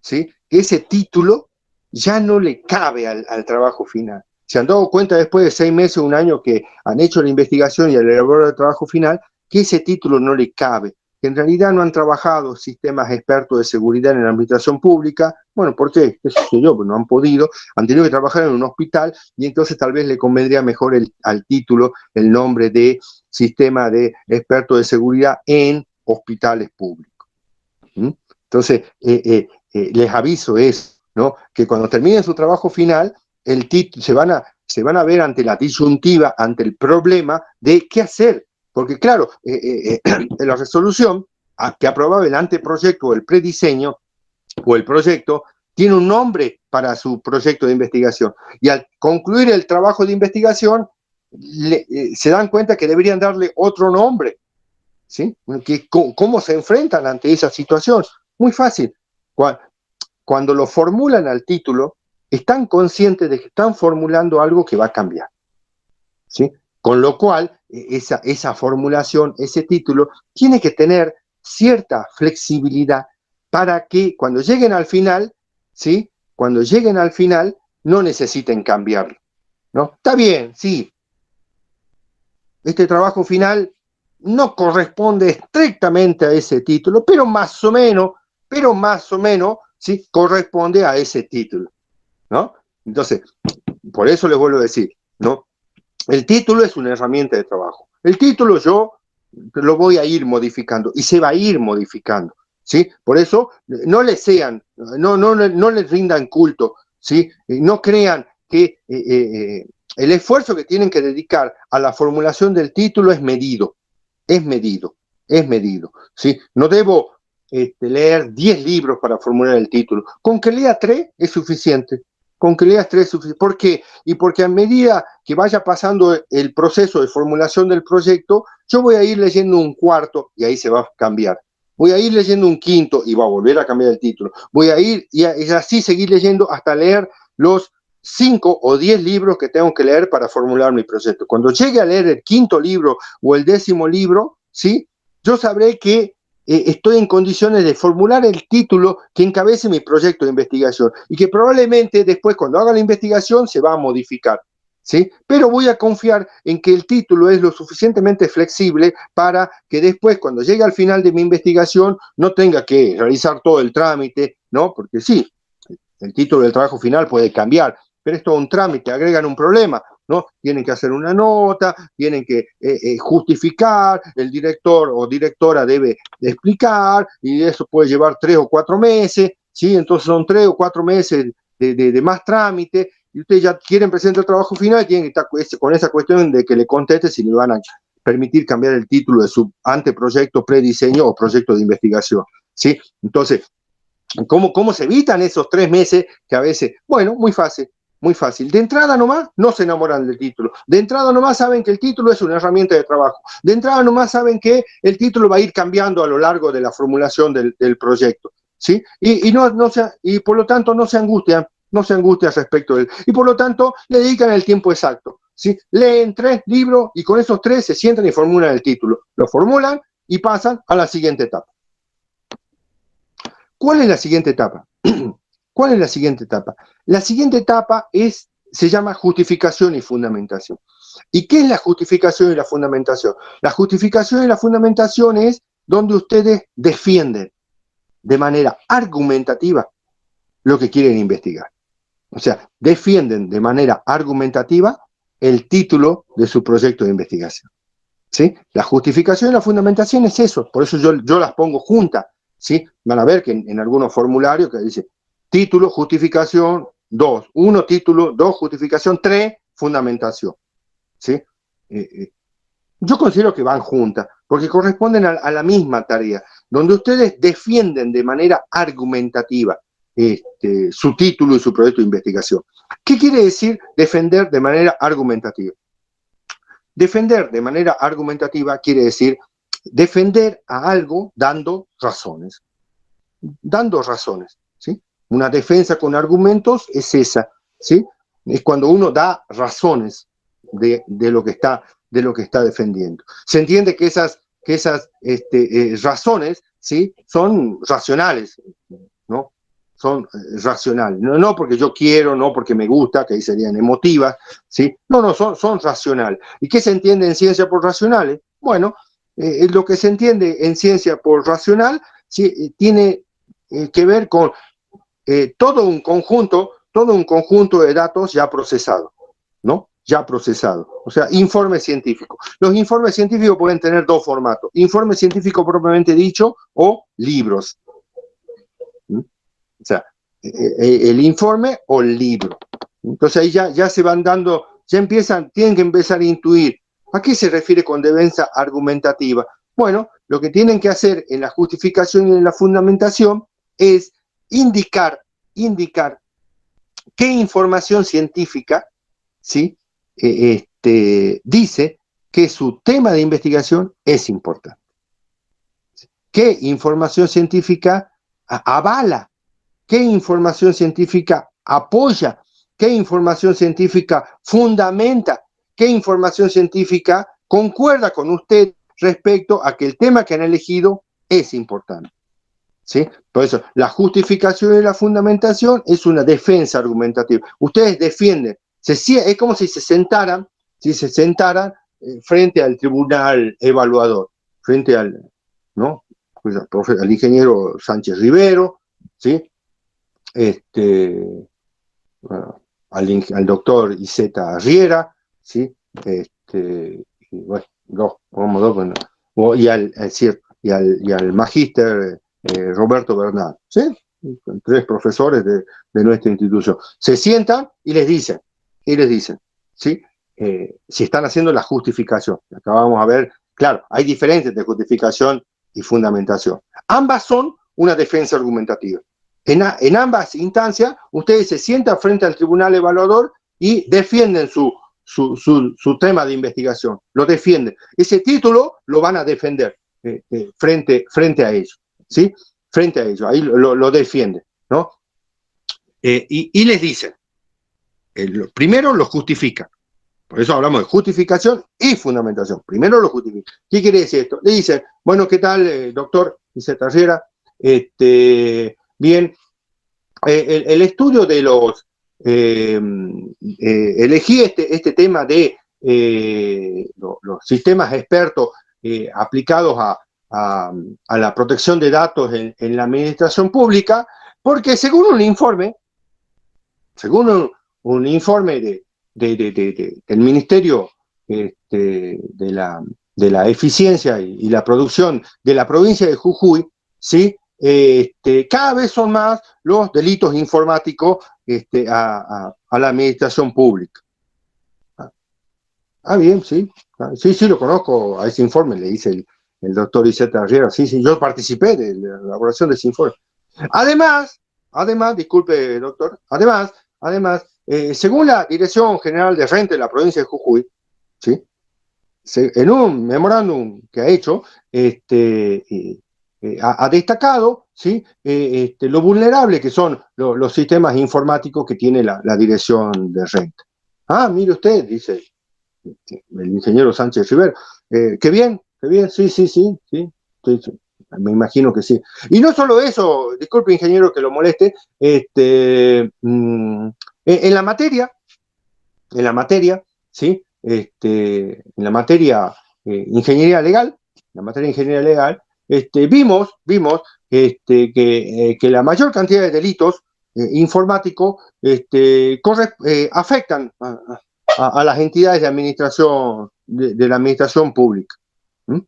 ¿sí? Que ese título ya no le cabe al trabajo final. Se han dado cuenta después de 6 meses, un año que han hecho la investigación y el elaborado del trabajo final, que ese título no le cabe, que en realidad no han trabajado sistemas expertos de seguridad en la administración pública. Bueno, ¿por qué? Eso sé yo, pues no han podido, han tenido que trabajar en un hospital y entonces tal vez le convendría mejor al título el nombre de sistema de experto de seguridad en hospitales públicos. ¿Mm? Entonces, les aviso eso, ¿no? Que cuando terminen su trabajo final, el título se van a ver ante la disyuntiva, ante el problema de qué hacer. Porque claro, en la resolución que aprobaba el anteproyecto o el prediseño o el proyecto, tiene un nombre para su proyecto de investigación. Y al concluir el trabajo de investigación, se dan cuenta que deberían darle otro nombre, ¿sí? ¿Cómo se enfrentan ante esa situación? Muy fácil. Cuando lo formulan al título, están conscientes de que están formulando algo que va a cambiar, ¿sí? Con lo cual, esa formulación, ese título, tiene que tener cierta flexibilidad para que cuando lleguen al final, ¿sí? Cuando lleguen al final, no necesiten cambiarlo, ¿no? Está bien, sí. Este trabajo final no corresponde estrictamente a ese título, pero más o menos, ¿sí? Corresponde a ese título, ¿no? Entonces, por eso les vuelvo a decir, ¿no? El título es una herramienta de trabajo. El título yo lo voy a ir modificando y se va a ir modificando, ¿sí? Por eso no les rindan culto, ¿sí? No crean que el esfuerzo que tienen que dedicar a la formulación del título es medido, ¿sí? No debo leer 10 libros para formular el título. Con que lea 3 es suficiente. Con que leas 3 es suficiente. ¿Por qué? Y porque a medida que vaya pasando el proceso de formulación del proyecto, yo voy a ir leyendo un cuarto y ahí se va a cambiar. Voy a ir leyendo un quinto y va a volver a cambiar el título. Voy a ir y así seguir leyendo hasta leer los 5 o 10 libros que tengo que leer para formular mi proyecto. Cuando llegue a leer el quinto libro o el 10º libro, ¿sí? Yo sabré que estoy en condiciones de formular el título que encabece mi proyecto de investigación y que probablemente después cuando haga la investigación se va a modificar, ¿sí? Pero voy a confiar en que el título es lo suficientemente flexible para que después cuando llegue al final de mi investigación no tenga que realizar todo el trámite, ¿no? Porque sí, el título del trabajo final puede cambiar, pero es todo un trámite, agregan un problema, ¿no? Tienen que hacer una nota, tienen que justificar, el director o directora debe explicar, y eso puede llevar 3 o 4 meses, ¿sí? Entonces son 3 o 4 meses de más trámite, y ustedes ya quieren presentar el trabajo final y tienen que estar con esa cuestión de que le conteste si le van a permitir cambiar el título de su anteproyecto, prediseño o proyecto de investigación, ¿sí? Entonces, ¿cómo se evitan esos 3 meses que a veces, bueno, muy fácil, muy fácil. De entrada nomás no se enamoran del título. De entrada nomás saben que el título es una herramienta de trabajo. De entrada nomás saben que el título va a ir cambiando a lo largo de la formulación del proyecto, ¿sí? Y por lo tanto no se angustian respecto de él. Y por lo tanto le dedican el tiempo exacto, ¿sí? Leen 3 libros y con esos 3 se sientan y formulan el título. Lo formulan y pasan a la siguiente etapa. ¿Cuál es la siguiente etapa? ¿Cuál es la siguiente etapa? La siguiente etapa se llama justificación y fundamentación. ¿Y qué es la justificación y la fundamentación? La justificación y la fundamentación es donde ustedes defienden de manera argumentativa lo que quieren investigar. O sea, defienden de manera argumentativa el título de su proyecto de investigación, ¿sí? La justificación y la fundamentación es eso, por eso yo las pongo juntas, ¿sí? Van a ver que en algunos formularios que dice título, justificación, 2, 1 título, 2 justificación, 3 fundamentación, ¿sí? Yo considero que van juntas, porque corresponden a la misma tarea, donde ustedes defienden de manera argumentativa su título y su proyecto de investigación. ¿Qué quiere decir defender de manera argumentativa? Defender de manera argumentativa quiere decir defender a algo dando razones. Dando razones, ¿sí? Una defensa con argumentos es esa, ¿sí? Es cuando uno da razones de lo que está defendiendo. Se entiende que esas razones, ¿sí? Son racionales, ¿no? Son racionales. No porque yo quiero, no porque me gusta, que ahí serían emotivas, ¿sí? No, son racionales. ¿Y qué se entiende en ciencia por racionales? Bueno, lo que se entiende en ciencia por racional, ¿sí? Tiene que ver con todo un conjunto de datos ya procesados, ¿no? Ya procesados. O sea, informe científico. Los informes científicos pueden tener dos formatos: informe científico propiamente dicho o libros. ¿Mm? O sea, el informe o el libro. Entonces ahí ya se van dando, tienen que empezar a intuir a qué se refiere con defensa argumentativa. Bueno, lo que tienen que hacer en la justificación y en la fundamentación es indicar qué información científica, ¿sí? Dice que su tema de investigación es importante. ¿Qué información científica avala? ¿Qué información científica apoya? ¿Qué información científica fundamenta? ¿Qué información científica concuerda con usted respecto a que el tema que han elegido es importante? ¿Sí? Por eso, la justificación y la fundamentación es una defensa argumentativa. Ustedes defienden, es como si se sentaran frente al tribunal evaluador, frente ¿no? Al ingeniero Sánchez Rivero, ¿sí? Al doctor Iseta Riera, ¿sí? Y bueno, y al magíster Roberto Bernal, ¿sí? Tres profesores de nuestra institución. Se sientan y les dicen, ¿sí? Si están haciendo la justificación. Acá vamos a ver, claro, hay diferencias de justificación y fundamentación. Ambas son una defensa argumentativa. En ambas instancias, ustedes se sientan frente al tribunal evaluador y defienden su tema de investigación. Lo defienden. Ese título lo van a defender frente a ellos, ¿sí? Frente a ellos. Ahí lo defienden, ¿no? Y les dicen, primero lo justifican. Por eso hablamos de justificación y fundamentación. Primero lo justifican. ¿Qué quiere decir esto? Le dicen, bueno, ¿qué tal, doctor Iseta Riera? Bien, el estudio de los... elegí este tema de los sistemas expertos aplicados a la protección de datos en la administración pública, porque según un informe del Ministerio de la Eficiencia y la Producción de la provincia de Jujuy, ¿sí? Cada vez son más los delitos informáticos a la administración pública. Bien, sí. Sí, lo conozco a ese informe, le dice el doctor Iseta Riera. Sí, yo participé de la elaboración de ese informe. Además, disculpe, doctor, además, según la Dirección General de Renta de la provincia de Jujuy, ¿sí? En un memorándum que ha hecho, ha destacado, ¿sí? Lo vulnerable que son los sistemas informáticos que tiene la Dirección de Renta. Mire usted, dice el ingeniero Sánchez Rivero, qué bien, sí, me imagino que sí. Y no solo eso, disculpe ingeniero que lo moleste, en la materia, ¿sí? En la materia ingeniería legal, vimos que la mayor cantidad de delitos informáticos afectan a las entidades de administración, de la administración pública. ¿Mm?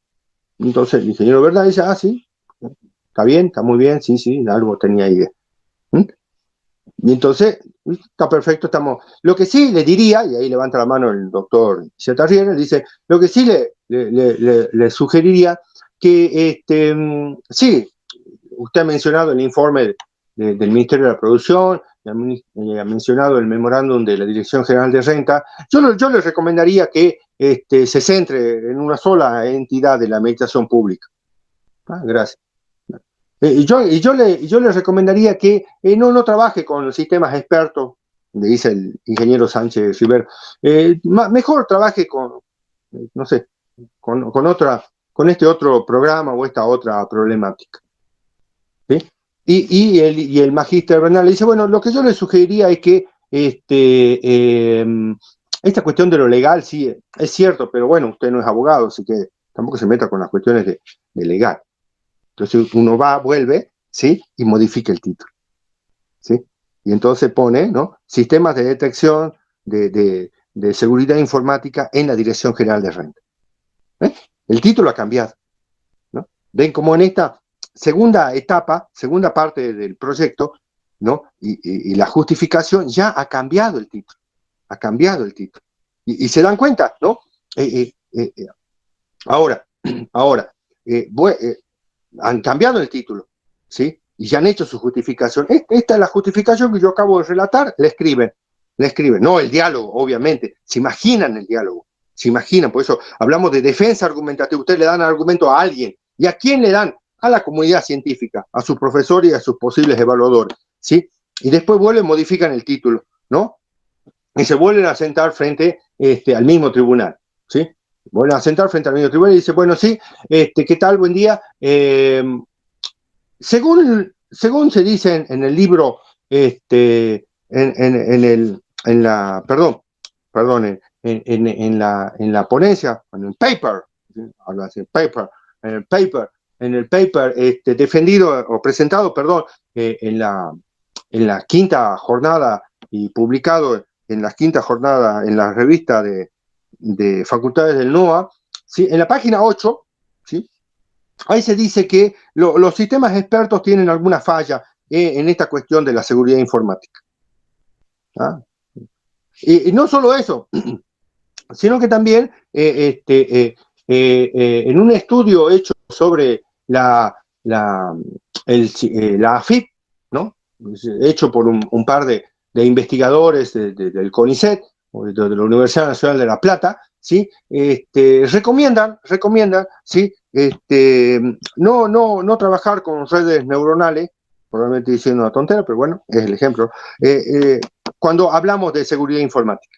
Entonces el ingeniero Verdad dice, sí, está bien, está muy bien, sí, algo tenía idea. ¿Mm? Y entonces Está perfecto, estamos. Lo que sí le diría, y ahí levanta la mano el doctor Chatarriera, dice, lo que sí le sugeriría que, sí, usted ha mencionado el informe del Ministerio de la Producción, ha mencionado el memorándum de la Dirección General de Renta. Yo le recomendaría que se centre en una sola entidad de la administración pública. Gracias. Yo le recomendaría que no trabaje con sistemas expertos, le dice el ingeniero Sánchez Rivero. Mejor trabaje con, no sé, con este otro programa o esta otra problemática. ¿Sí? Y el magíster Bernal le dice, bueno, lo que yo le sugeriría es que esta cuestión de lo legal, sí, es cierto, pero bueno, usted no es abogado, así que tampoco se meta con las cuestiones de legal. Entonces uno vuelve, ¿sí? Y modifica el título, ¿sí? Y entonces pone, ¿no? Sistemas de detección de seguridad informática en la Dirección General de Renta. El título ha cambiado, ¿no? Ven como en esta segunda etapa, segunda parte del proyecto, ¿no? Y la justificación ya ha cambiado el título, ha cambiado el título. Y se dan cuenta, ¿no? Ahora, han cambiado el título, ¿sí? Y ya han hecho su justificación. Esta es la justificación que yo acabo de relatar, le escriben, no el diálogo, obviamente, se imaginan el diálogo, se imaginan, por eso hablamos de defensa argumentativa, ustedes le dan argumento a alguien, ¿y a quién le dan? A la comunidad científica, a sus profesores y a sus posibles evaluadores, ¿sí? Y después vuelven, modifican el título, ¿no? Y se vuelven a sentar frente al mismo tribunal, ¿sí? Vuelven a sentar frente al mismo tribunal y dice, bueno, sí, ¿qué tal? Buen día. Según se dice en el libro, en la ponencia, en el paper, habla así, en el paper defendido o presentado, en la quinta jornada y publicado en la quinta jornada en la revista de facultades del NOA, ¿sí? En la página 8, ¿sí? Ahí se dice que los sistemas expertos tienen alguna falla en esta cuestión de la seguridad informática. ¿Ah? Y no solo eso, sino que también en un estudio hecho sobre la AFIP, ¿no? Hecho por un par de investigadores del CONICET, o de la Universidad Nacional de La Plata, ¿sí? Recomiendan, ¿sí? No trabajar con redes neuronales, probablemente diciendo una tontera, pero bueno, es el ejemplo, cuando hablamos de seguridad informática.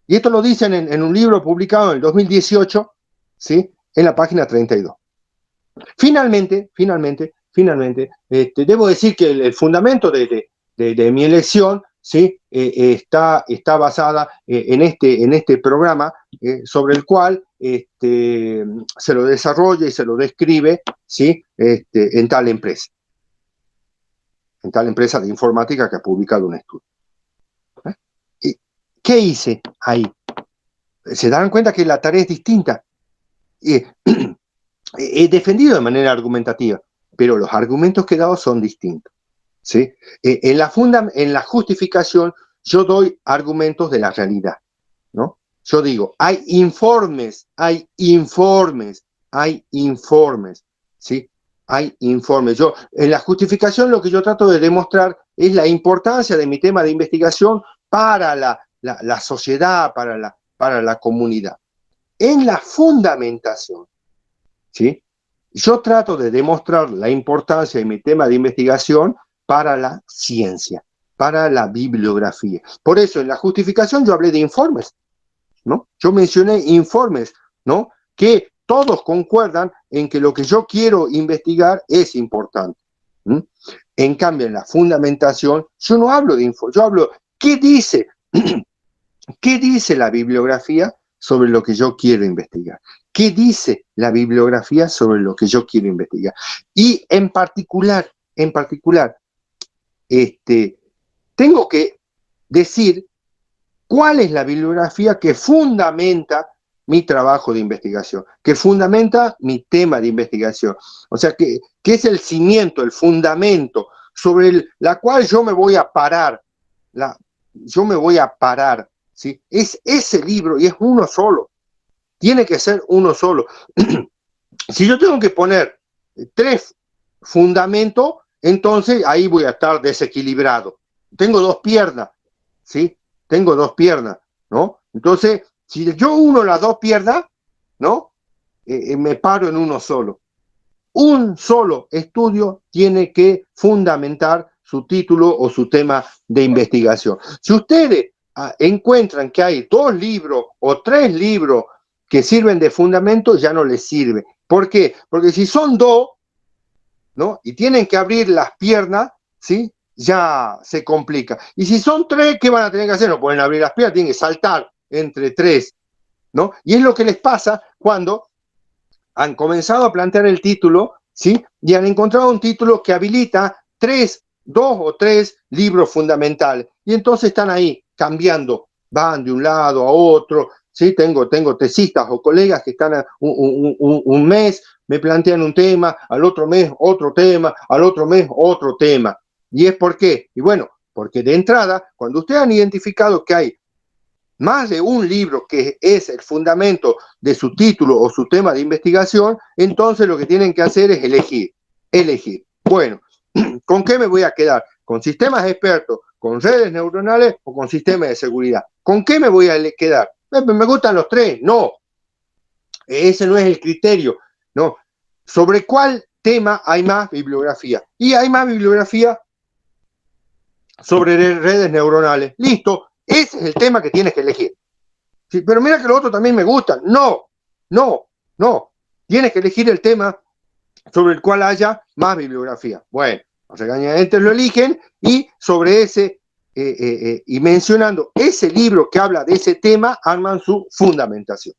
Y esto lo dicen en un libro publicado en el 2018, ¿sí? En la página 32. Finalmente, debo decir que el fundamento de mi elección, ¿sí? Está basada en este programa sobre el cual se lo desarrolla y se lo describe, ¿sí? En tal empresa de informática que ha publicado un estudio. ¿Qué hice ahí? Se dan cuenta que la tarea es distinta. He defendido de manera argumentativa, pero los argumentos que he dado son distintos, ¿sí? En la justificación yo doy argumentos de la realidad, ¿no? Yo digo, hay informes, ¿sí? Hay informes. En la justificación lo que yo trato de demostrar es la importancia de mi tema de investigación para la sociedad, para la comunidad. En la fundamentación, ¿sí? Yo trato de demostrar la importancia de mi tema de investigación para la ciencia, para la bibliografía. Por eso, en la justificación yo hablé de informes, ¿no? Yo mencioné informes, ¿no? Que todos concuerdan en que lo que yo quiero investigar es importante. En cambio, en la fundamentación, yo no hablo de informes, yo hablo, ¿qué dice la bibliografía sobre lo que yo quiero investigar? ¿Qué dice la bibliografía sobre lo que yo quiero investigar? Y en particular, tengo que decir cuál es la bibliografía que fundamenta mi trabajo de investigación, que fundamenta mi tema de investigación. O sea, que es el cimiento, el fundamento sobre la cual yo me voy a parar yo me voy a parar, ¿sí? Es ese libro y es uno solo. Tiene que ser uno solo. Si yo tengo que poner 3 fundamentos, entonces ahí voy a estar desequilibrado. Tengo 2 piernas, ¿sí? Tengo 2 piernas, ¿no? Entonces, si yo uno las 2 piernas, ¿no? Me paro en uno solo. Un solo estudio tiene que fundamentar su título o su tema de investigación. Si ustedes encuentran que hay 2 libros o 3 libros que sirven de fundamento, ya no les sirve. ¿Por qué? Porque si son 2, ¿no? Y tienen que abrir las piernas, ¿sí? Ya se complica. Y si son 3, ¿qué van a tener que hacer? No pueden abrir las piernas, tienen que saltar entre 3, ¿no? Y es lo que les pasa cuando han comenzado a plantear el título, ¿sí? Y han encontrado un título que habilita 2 o 3 libros fundamentales. Y entonces están ahí cambiando, van de un lado a otro, ¿sí? Tengo tesistas o colegas que están un mes, me plantean un tema, al otro mes otro tema, al otro mes otro tema. ¿Y es por qué? Y bueno, porque de entrada, cuando ustedes han identificado que hay más de un libro que es el fundamento de su título o su tema de investigación, entonces lo que tienen que hacer es elegir. Bueno, ¿con qué me voy a quedar? ¿Con sistemas expertos, con redes neuronales o con sistemas de seguridad? ¿Con qué me voy a quedar? ¿Me gustan los 3? No, ese no es el criterio, no. ¿Sobre cuál tema hay más bibliografía? Y hay más bibliografía sobre redes neuronales. Listo, ese es el tema que tienes que elegir. Sí, pero mira que los otros también me gustan. No. Tienes que elegir el tema sobre el cual haya más bibliografía. Bueno, los regañadientes lo eligen y sobre ese, y mencionando ese libro que habla de ese tema, arman su fundamentación.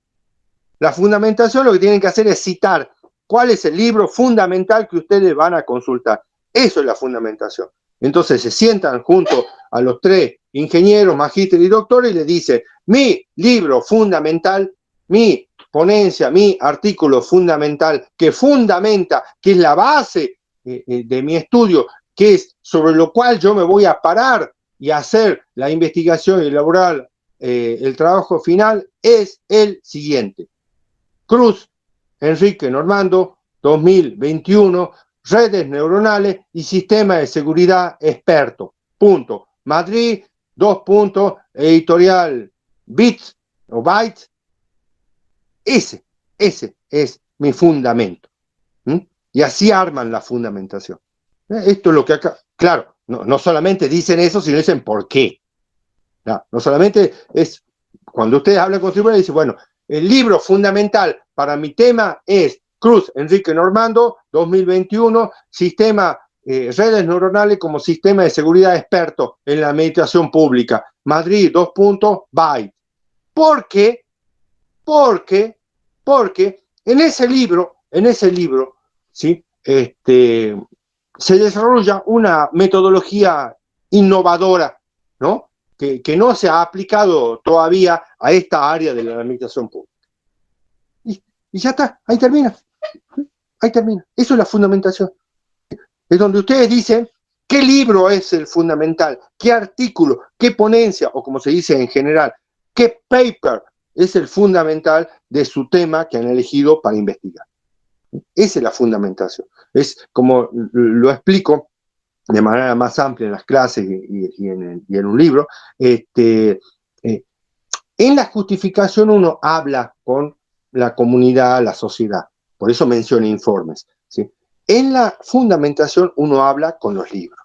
La fundamentación lo que tienen que hacer es citar cuál es el libro fundamental que ustedes van a consultar. Eso es la fundamentación. Entonces se sientan junto a los 3 ingenieros, magíster y doctores y les dicen, mi libro fundamental, mi ponencia, mi artículo fundamental, que fundamenta, que es la base de mi estudio, que es sobre lo cual yo me voy a parar y hacer la investigación y elaborar el trabajo final, es el siguiente. Cruz, Enrique Normando, 2021, redes neuronales y sistema de seguridad experto. Punto. Madrid, 2 puntos, editorial Bits o Bytes. Ese es mi fundamento. Y así arman la fundamentación. Esto es lo que acá, claro, no solamente dicen eso, sino dicen por qué. No solamente es, cuando ustedes hablan con tribunales, dicen, bueno, el libro fundamental para mi tema es Cruz, Enrique Normando, 2021, sistema, redes neuronales como sistema de seguridad experto en la administración pública. Madrid, 2 puntos, Byte. ¿Por qué? Porque en ese libro, ¿sí? Se desarrolla una metodología innovadora, ¿no? Que no se ha aplicado todavía a esta área de la administración pública. Y ya está, ahí termina. Eso es la fundamentación. Es donde ustedes dicen qué libro es el fundamental, qué artículo, qué ponencia, o como se dice en general, qué paper es el fundamental de su tema que han elegido para investigar. Esa es la fundamentación. Es como lo explico de manera más amplia en las clases y en un libro. En la justificación uno habla con la comunidad, la sociedad. Por eso menciono informes, ¿sí? En la fundamentación uno habla con los libros.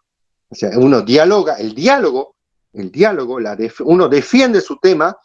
O sea, uno dialoga, uno defiende su tema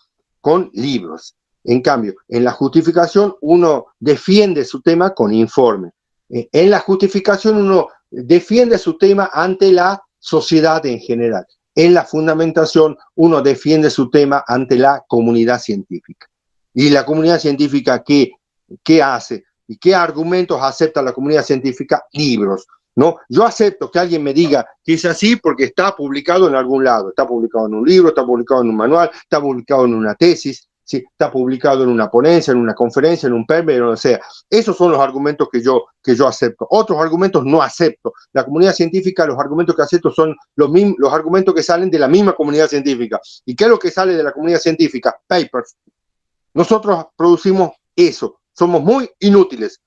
con libros. En cambio, en la justificación uno defiende su tema con informes. En la justificación uno defiende su tema ante la sociedad en general. En la fundamentación uno defiende su tema ante la comunidad científica. ¿Y la comunidad científica qué hace? ¿Y qué argumentos acepta la comunidad científica? Libros, ¿no? Yo acepto que alguien me diga que es así porque está publicado en algún lado. Está publicado en un libro, está publicado en un manual, está publicado en una tesis, ¿sí? Está publicado en una ponencia, en una conferencia, en un paper, o sea. Esos son los argumentos que yo acepto. Otros argumentos no acepto. La comunidad científica, los argumentos que acepto son los argumentos que salen de la misma comunidad científica. ¿Y qué es lo que sale de la comunidad científica? Papers. Nosotros producimos eso. Somos muy inútiles.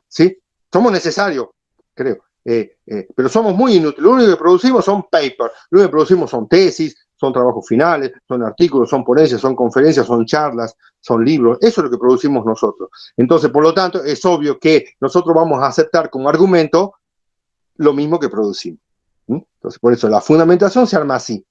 ¿Sí? Somos necesarios, creo. Pero somos muy inútiles. Lo único que producimos son papers. Lo único que producimos son tesis, son trabajos finales, son artículos, son ponencias, son conferencias, son charlas, son libros. Eso es lo que producimos nosotros. Entonces, por lo tanto, es obvio que nosotros vamos a aceptar como argumento lo mismo que producimos. Entonces, por eso la fundamentación se arma así.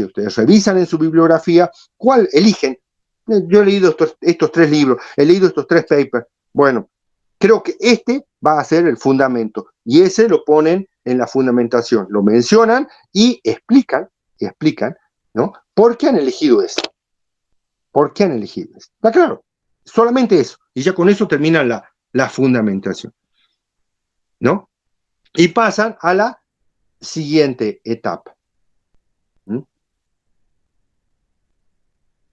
Ustedes revisan en su bibliografía cuál eligen. Yo he leído estos 3 libros, he leído estos 3 papers. Bueno, creo que este va a ser el fundamento. Y ese lo ponen en la fundamentación. Lo mencionan y explican, ¿no? ¿Por qué han elegido eso? Está claro, solamente eso. Y ya con eso termina la fundamentación, ¿no? Y pasan a la siguiente etapa.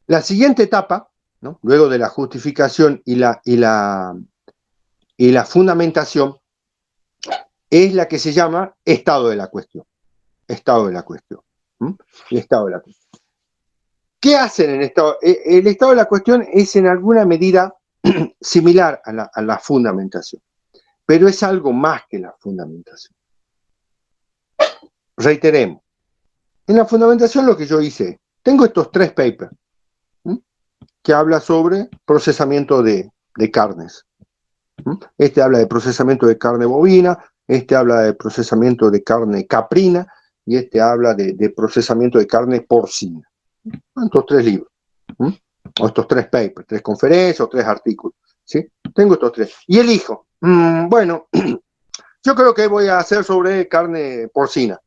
La siguiente etapa, ¿no? Luego de la justificación y la fundamentación, es la que se llama estado de la cuestión. Estado de la cuestión. ¿Qué hacen en estado? El estado de la cuestión es en alguna medida similar a la fundamentación, pero es algo más que la fundamentación. Reiteremos. En la fundamentación lo que yo hice, tengo estos 3 papers que habla sobre procesamiento de carnes. Este habla de procesamiento de carne bovina, este habla de procesamiento de carne caprina y este habla de procesamiento de carne porcina. Estos 3 libros, o estos 3 papers, 3 conferencias o 3 artículos, ¿sí? Tengo estos 3. Y elijo, bueno, yo creo que voy a hacer sobre carne porcina,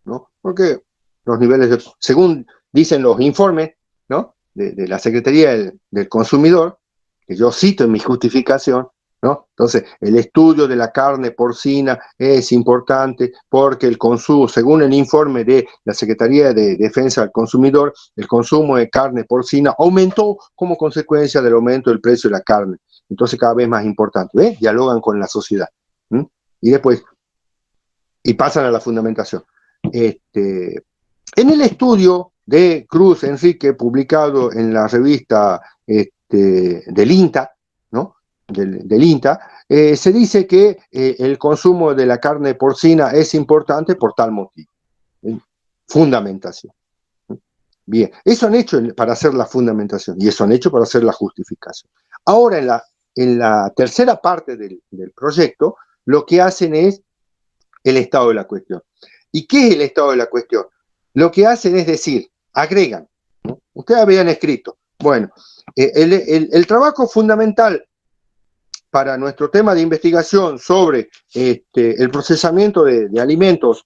¿no? Porque los niveles, según dicen los informes, ¿no? De la Secretaría del Consumidor, que yo cito en mi justificación, ¿no? Entonces, el estudio de la carne porcina es importante porque el consumo, según el informe de la Secretaría de Defensa del Consumidor, el consumo de carne porcina aumentó como consecuencia del aumento del precio de la carne. Entonces, cada vez más importante. ¿Ves? Dialogan con la sociedad. Y después, y pasan a la fundamentación. En el estudio de Cruz Enrique, publicado en la revista del INTA, ¿no? Del INTA, se dice que el consumo de la carne porcina es importante por tal motivo. Fundamentación. Bien, eso han hecho para hacer la fundamentación y eso han hecho para hacer la justificación. Ahora, en la tercera parte del proyecto, lo que hacen es el estado de la cuestión. ¿Y qué es el estado de la cuestión? Lo que hacen es decir, agregan, ¿no? Ustedes habían escrito, bueno, el trabajo fundamental para nuestro tema de investigación sobre el procesamiento de alimentos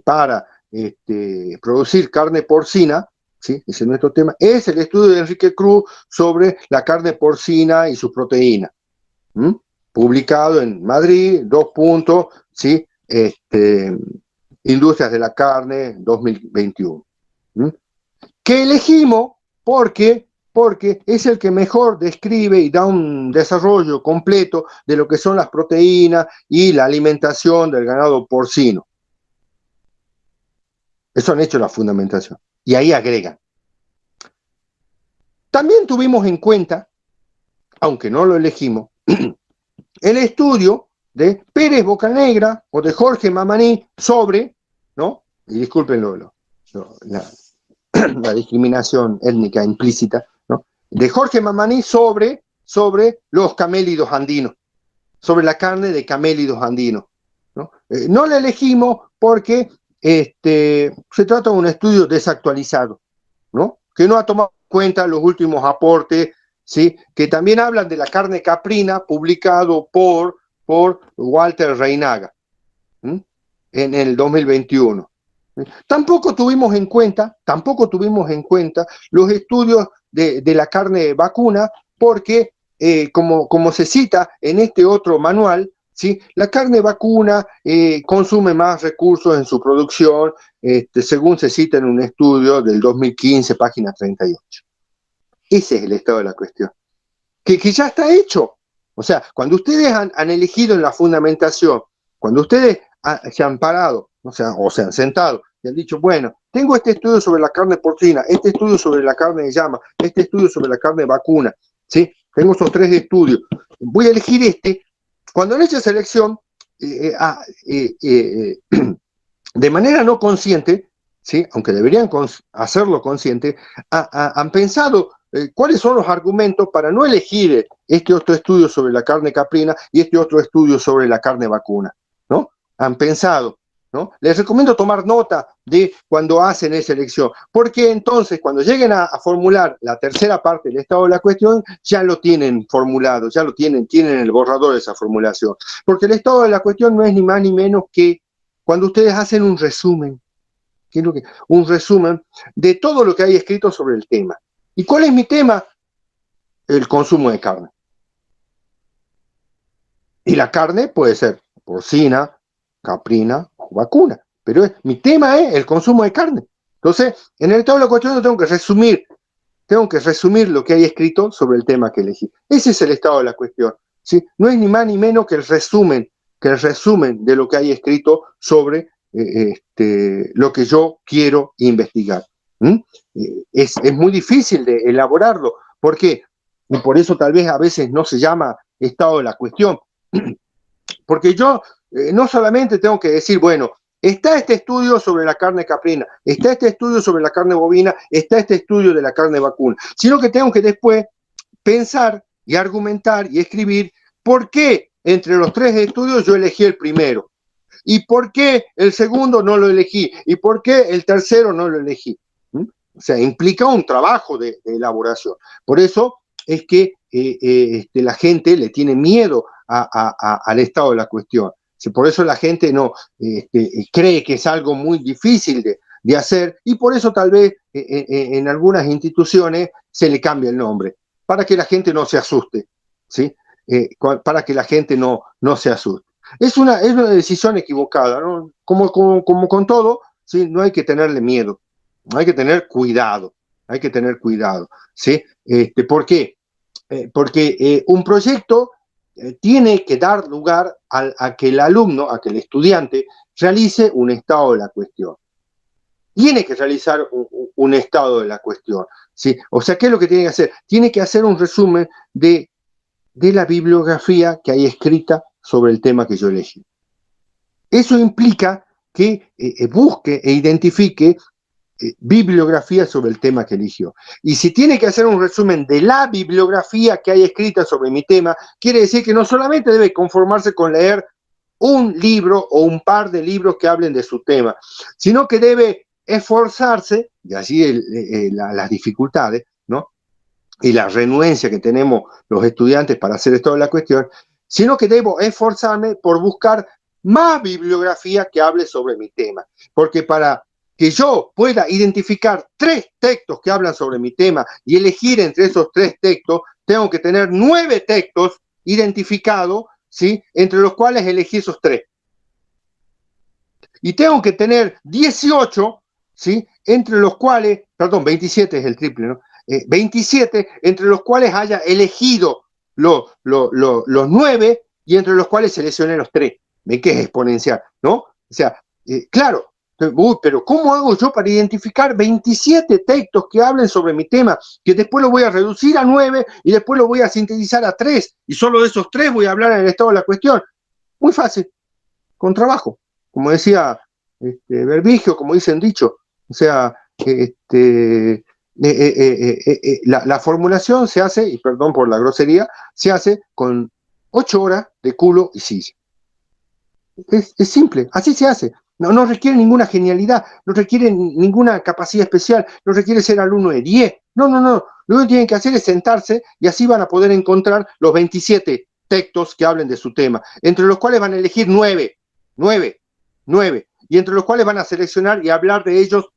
para producir carne porcina, ¿sí? Ese es nuestro tema, es el estudio de Enrique Cruz sobre la carne porcina y sus proteínas, publicado en Madrid, 2 puntos, ¿sí? Industrias de la Carne 2021. Que elegimos porque es el que mejor describe y da un desarrollo completo de lo que son las proteínas y la alimentación del ganado porcino. Eso han hecho la fundamentación. Y ahí agregan. También tuvimos en cuenta, aunque no lo elegimos, el estudio de Pérez Bocanegra o de Jorge Mamaní sobre, ¿no? Y disculpen la discriminación étnica implícita, ¿no? De Jorge Mamaní sobre los camélidos andinos, sobre la carne de camélidos andinos, ¿no? No la elegimos porque se trata de un estudio desactualizado, ¿no? Que no ha tomado en cuenta los últimos aportes, ¿sí? Que también hablan de la carne caprina, publicado por Walter Reinaga, en el 2021. Tampoco tuvimos en cuenta los estudios de la carne vacuna, porque como se cita en este otro manual, ¿sí? La carne vacuna consume más recursos en su producción, según se cita en un estudio del 2015, página 38. Ese es el estado de la cuestión. Que ya está hecho. O sea, cuando ustedes han elegido en la fundamentación, cuando ustedes se han parado, o se han sentado y han dicho, bueno, tengo este estudio sobre la carne porcina, este estudio sobre la carne de llama, este estudio sobre la carne vacuna, ¿sí? Tengo esos 3 estudios. Voy a elegir este. Cuando han hecho esa elección, de manera no consciente, ¿sí? Aunque deberían hacerlo consciente, han pensado cuáles son los argumentos para no elegir este otro estudio sobre la carne caprina y este otro estudio sobre la carne vacuna, ¿no? Han pensado, ¿no? Les recomiendo tomar nota de cuando hacen esa elección, porque entonces cuando lleguen a formular la tercera parte del estado de la cuestión, ya lo tienen formulado, ya lo tienen el borrador de esa formulación, porque el estado de la cuestión no es ni más ni menos que cuando ustedes hacen un resumen, un resumen de todo lo que hay escrito sobre el tema. ¿Y cuál es mi tema? El consumo de carne. Y la carne puede ser porcina, caprina o vacuna, pero mi tema es el consumo de carne. Entonces, en el estado de la cuestión tengo que resumir lo que hay escrito sobre el tema que elegí. Ese es el estado de la cuestión, ¿sí? No es ni más ni menos que el resumen de lo que hay escrito sobre lo que yo quiero investigar. Es muy difícil de elaborarlo. ¿Por qué? Y por eso tal vez a veces no se llama estado de la cuestión. Porque yo no solamente tengo que decir, bueno, está este estudio sobre la carne caprina, está este estudio sobre la carne bovina, está este estudio de la carne vacuna, sino que tengo que después pensar y argumentar y escribir por qué entre los 3 estudios yo elegí el primero, y por qué el segundo no lo elegí, y por qué el tercero no lo elegí. O sea, implica un trabajo de elaboración. Por eso es que la gente le tiene miedo al estado de la cuestión. Por eso la gente no cree que es algo muy difícil de hacer, y por eso tal vez en algunas instituciones se le cambia el nombre, para que la gente no se asuste, ¿sí? Para que la gente no se asuste. Es una decisión equivocada, ¿no? Como con todo, ¿sí? No hay que tenerle miedo, no hay que tener cuidado, ¿sí? ¿Por qué? Porque un proyecto tiene que dar lugar a que el alumno, a que el estudiante realice un estado de la cuestión. Tiene que realizar un estado de la cuestión, ¿sí? O sea, ¿qué es lo que tiene que hacer? Tiene que hacer un resumen de la bibliografía que hay escrita sobre el tema que yo elegí. Eso implica que busque e identifique bibliografía sobre el tema que eligió. Y si tiene que hacer un resumen de la bibliografía que hay escrita sobre mi tema, quiere decir que no solamente debe conformarse con leer un libro o un par de libros que hablen de su tema, sino que debe esforzarse, y allí las dificultades, ¿no? Y la renuencia que tenemos los estudiantes para hacer esto de la cuestión, sino que debo esforzarme por buscar más bibliografía que hable sobre mi tema. Porque para que yo pueda identificar 3 textos que hablan sobre mi tema y elegir entre esos 3 textos, tengo que tener 9 textos identificados, ¿sí? Entre los cuales elegí esos 3. Y tengo que tener 18, ¿sí? Entre los cuales, perdón, 27 es el triple, ¿no? 27, entre los cuales haya elegido los 9 y entre los cuales seleccioné los 3. ¿Ven que es exponencial, no? O sea, claro, pero ¿cómo hago yo para identificar 27 textos que hablen sobre mi tema, que después lo voy a reducir a 9 y después lo voy a sintetizar a 3 y solo de esos 3 voy a hablar en el estado de la cuestión? Muy fácil, con trabajo, como decía Berbigio, como dicen dicho. O sea, la formulación se hace, y perdón por la grosería, se hace con 8 horas de culo y silla. Es simple, así se hace. No requiere ninguna genialidad, no requiere ninguna capacidad especial, no requiere ser alumno de 10. No. Lo que tienen que hacer es sentarse y así van a poder encontrar los 27 textos que hablen de su tema, entre los cuales van a elegir 9, y entre los cuales van a seleccionar y hablar de ellos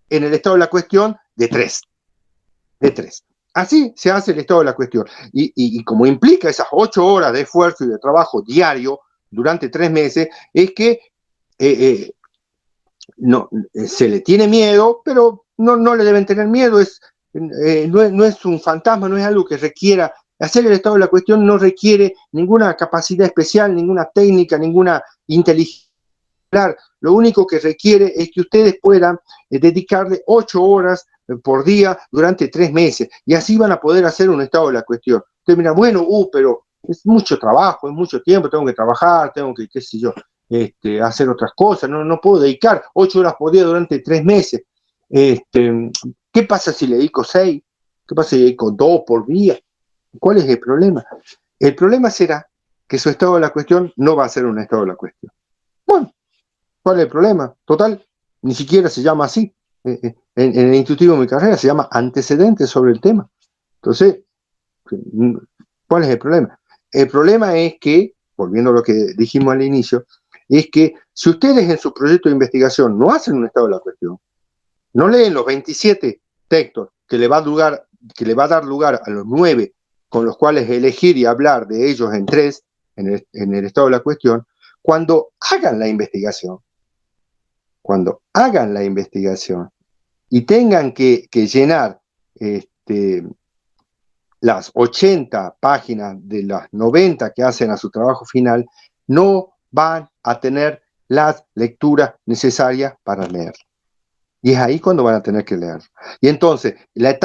en el estado de la cuestión de 3. Así se hace el estado de la cuestión. Y como implica esas 8 horas de esfuerzo y de trabajo diario durante 3 meses, es que se le tiene miedo, pero no le deben tener miedo, es no es un fantasma, no es algo que requiera, hacer el estado de la cuestión no requiere ninguna capacidad especial, ninguna técnica, ninguna inteligencia. Lo único que requiere es que ustedes puedan dedicarle 8 horas por día durante 3 meses, y así van a poder hacer un estado de la cuestión. Ustedes miran, bueno, pero es mucho trabajo, es mucho tiempo, tengo que trabajar, tengo que, qué sé yo, hacer otras cosas, no puedo dedicar 8 horas por día durante 3 meses. ¿Qué pasa si le dedico 6? ¿Qué pasa si le dedico 2 por día? ¿Cuál es el problema? El problema será que su estado de la cuestión no va a ser un estado de la cuestión. Bueno, ¿cuál es el problema? Total, ni siquiera se llama así. En el intuitivo de mi carrera se llama antecedentes sobre el tema. Entonces, ¿cuál es el problema? El problema es que, volviendo a lo que dijimos al inicio, es que si ustedes en su proyecto de investigación no hacen un estado de la cuestión, no leen los 27 textos que le va a dar lugar a los 9 con los cuales elegir y hablar de ellos en 3, en el estado de la cuestión, cuando hagan la investigación y tengan que llenar las 80 páginas de las 90 que hacen a su trabajo final, no van a tener las lecturas necesarias para leer. Y es ahí cuando van a tener que leer. Y entonces, la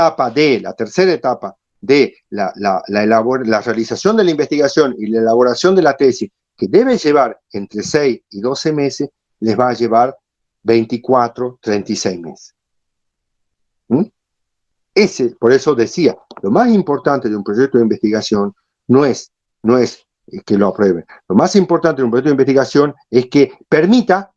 tercera etapa de la realización de la investigación y la elaboración de la tesis, que debe llevar entre 6 y 12 meses, les va a llevar 24, 36 meses. Por eso decía, lo más importante de un proyecto de investigación no es que lo aprueben. Lo más importante de un proyecto de investigación es que permita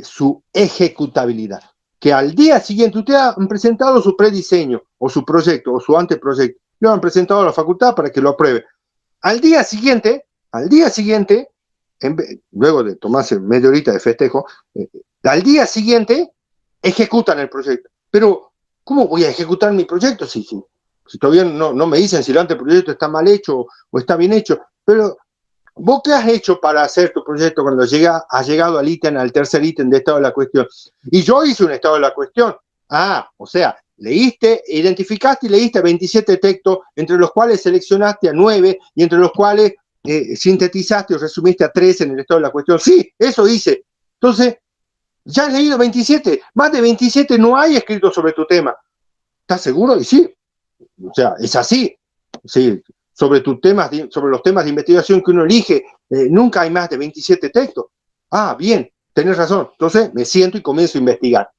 su ejecutabilidad. Que al día siguiente usted ha presentado su prediseño, o su proyecto, o su anteproyecto, lo han presentado a la facultad para que lo apruebe. Al día siguiente, luego de tomarse media horita de festejo, al día siguiente ejecutan el proyecto. Pero ¿cómo voy a ejecutar mi proyecto si todavía no me dicen si el anteproyecto está mal hecho o está bien hecho? Pero, ¿vos qué has hecho para hacer tu proyecto cuando has llegado al tercer ítem de estado de la cuestión? Y yo hice un estado de la cuestión. O sea, identificaste y leíste 27 textos, entre los cuales seleccionaste a 9 y entre los cuales sintetizaste o resumiste a 3 en el estado de la cuestión. Sí, eso hice. Entonces, ya has leído 27, más de 27 no hay escrito sobre tu tema. ¿Estás seguro? Y sí, o sea, es así. Sí, sobre los temas de investigación que uno elige, nunca hay más de 27 textos. Bien, tenés razón. Entonces me siento y comienzo a investigar.